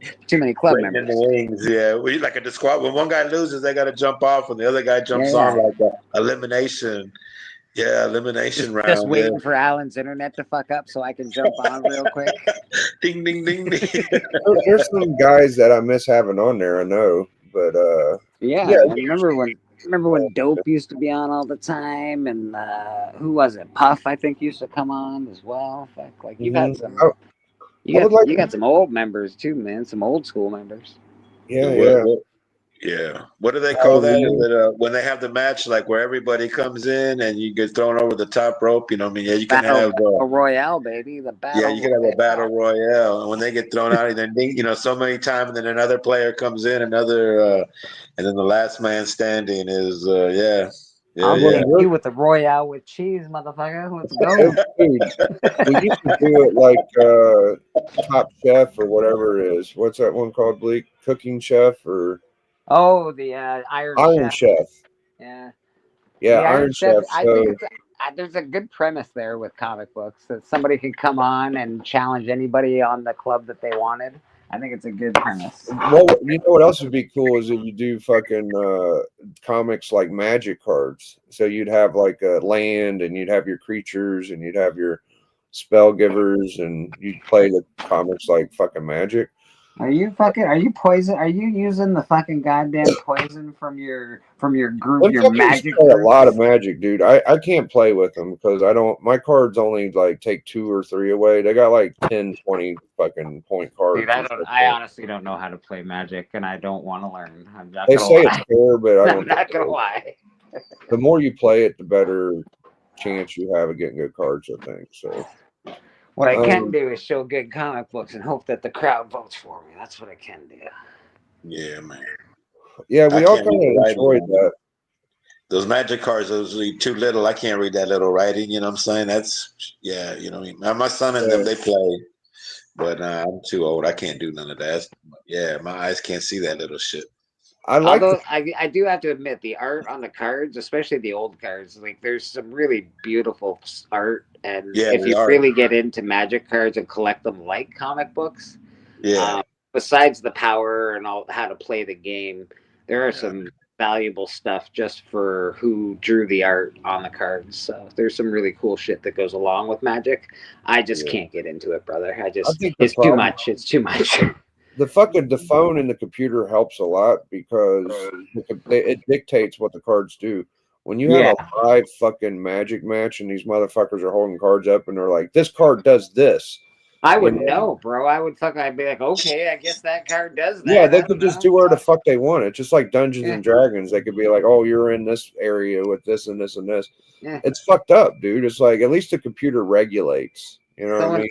club Waiting in members. the wings, yeah. We like a squad. When one guy loses, they got to jump off, and the other guy jumps Yeah, on like a elimination. Yeah, elimination just round. waiting for Alan's internet to fuck up so I can jump on real quick. Ding, ding, ding, ding. there's some guys that I miss having on there. I know, but Yeah, yeah, man. Remember when Dope used to be on all the time, and who was it? Puff, I think, used to come on as well. Fuck, like you've had some, I would like you to. got some old members too, man. Some old school members. Yeah. Yeah. What do they Oh, call that? yeah. Is it when they have the match, like where everybody comes in and you get thrown over the top rope? You know what I mean? Yeah, you can have. Battle Royale, baby. The battle. Yeah, you can have a Royale. battle royale, and when they get thrown out, and then so many times, and then another player comes in, and then the last man standing is I'll yeah. take you with the Royale with cheese, motherfucker. Let's go. Dude, we used to do it like Top Chef or whatever it is. What's that one called, Bleak? Cooking Chef or Oh, the Iron Iron Chef. Chef? Yeah. Yeah, The Iron Chef. I So think there's a good premise there with comic books that somebody can come on and challenge anybody on the club that they wanted. I think it's a good premise. well, you know what else would be cool is if you do fucking comics like magic cards. So you'd have like a land, and you'd have your creatures, and you'd have your spell givers, and you'd play the comics like fucking magic. Are you poison? Are you using the fucking goddamn poison from your group, Them your fuckers magic play a lot of groups? magic, dude. I can't play with them because I don't. My cards only like take 2 or 3 away. They got like 10, 20 fucking point cards. Dude, I honestly don't know how to play magic, and I don't want to learn. I'm not They gonna say it's lie. fair, but I I'm don't. not gonna lie. The more you play it, the better chance you have of getting good cards. I think so. What I can do is show good comic books and hope that the crowd votes for me. That's what I can do. Yeah, man. Yeah, we I all can't kind read of the enjoyed writing. that. Those magic cards, those are too little. I can't read that little writing. You know what I'm saying? That's you know what I mean. My son and them, they play, but I'm too old. I can't do none of that. Yeah, my eyes can't see that little shit. I like. Although I do have to admit the art on the cards, especially the old cards, like there's some really beautiful art. And Yeah, if the you art. really get into magic cards and collect them like comic books, Yeah. besides the power and all how to play the game, there are some valuable stuff just for who drew the art on the cards. So there's some really cool shit that goes along with magic. I just can't get into it, brother. think It's too much. It's too much. The phone and the computer helps a lot because it dictates what the cards do. When you have a live fucking magic match and these motherfuckers are holding cards up and they're like, this card does this. I wouldn't know, bro. I'd be like, okay, I guess that card does that. Yeah, they could just do whatever the fuck they want. It's just like Dungeons and Dragons. They could be like, oh, you're in this area with this and this and this. Yeah. It's fucked up, dude. It's like at least the computer regulates. You know what I mean?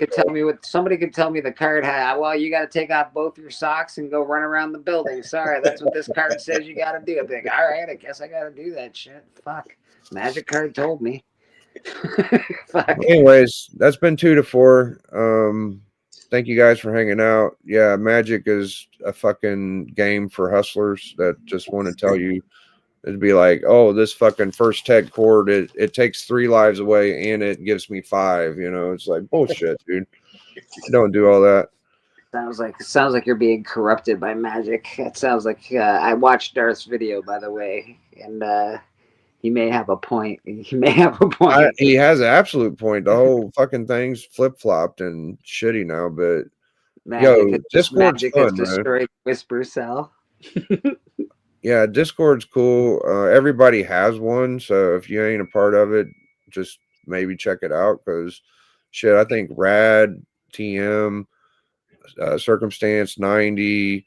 Somebody could tell me the card had, well, you got to take off both your socks and go run around the building. Sorry, that's what this card says you got to do. I'd be like, all right, I guess I got to do that shit. Fuck. Magic card told me. Fuck. Anyways, that's been 2 to 4. Thank you guys for hanging out. Yeah, Magic is a fucking game for hustlers that just want to tell you. It'd be like, oh, this fucking first tech chord, it takes 3 lives away and it gives me 5. You know, it's like bullshit, dude. Don't do all that. Sounds like you're being corrupted by magic. It sounds like I watched Darth's video, by the way, and he may have a point. He may have a point. He has an absolute point. The whole fucking thing's flip flopped and shitty now, but Discord's fun, has destroyed Whisper Cell. Yeah, Discord's cool. Everybody has one, so if you ain't a part of it, just maybe check it out because shit, I think Rad, TM, Circumstance 90,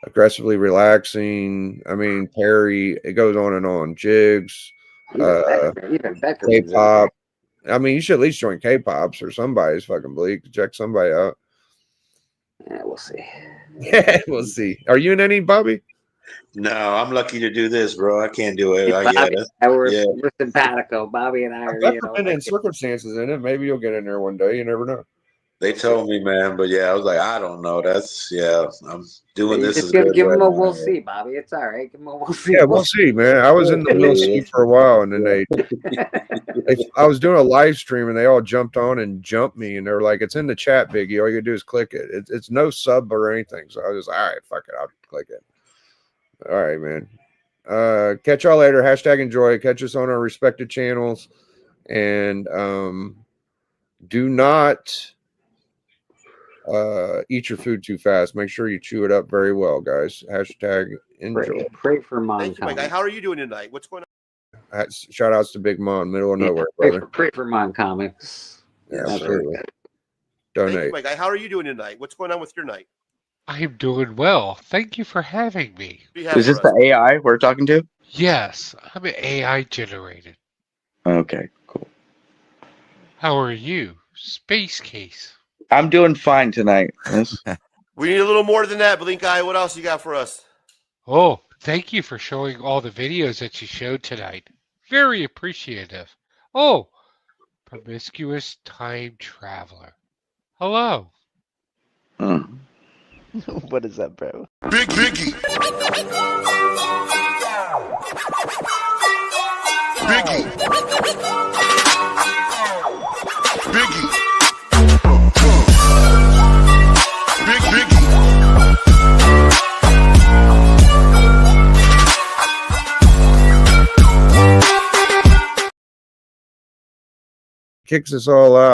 Aggressively Relaxing, I mean Perry, it goes on and on. Jigs, even Becker. K-pop. I mean, you should at least join K-pops or somebody's fucking bleak. Check somebody out. Yeah, we'll see. Yeah, we'll see. Are you in any, Bobby? No, I'm lucky to do this, bro. I can't do it. Bobby Yeah, and I we're yeah. simpatico. Bobby and I I've are, got you know, dependent like, circumstances in it. Maybe you'll get in there one day. You never know. They told me, man, but yeah, I was like, I don't know. I'm doing you this just as give, good give right him a now. we'll see, Bobby. It's all right. Give him a we'll see. Yeah, we'll see, man. I was in the we'll see for a while, and then I was doing a live stream, and they all jumped on and jumped me, and they were like, "It's in the chat, Biggie. All you gotta do is click it. It's no sub or anything." So I was like, "All right, fuck it, I'll click it." All right, man. Catch y'all later. Hashtag enjoy. Catch us on our respected channels, and do not eat your food too fast. Make sure you chew it up very well, guys. Hashtag enjoy. Pray for Mom. Thank you, my guy. How are you doing tonight? What's going on? Shout outs to Big Mom, middle of nowhere, Pray brother. for Mom Comics. Yeah, That's absolutely. good. Thank you, Donate. my guy. How are you doing tonight? What's going on with your night? I'm doing well. Thank you for having me. What do you have Is this for us? the AI we're talking to? Yes, I'm AI generated. Okay, cool. How are you? Space Case. I'm doing fine tonight. Yes. We need a little more than that, Blink Eye. What else you got for us? Oh, thank you for showing all the videos that you showed tonight. Very appreciative. Oh, promiscuous time traveler. Hello. Hmm. What is that, bro? Biggie. Biggie. Biggie. Biggie. Kicks us all out.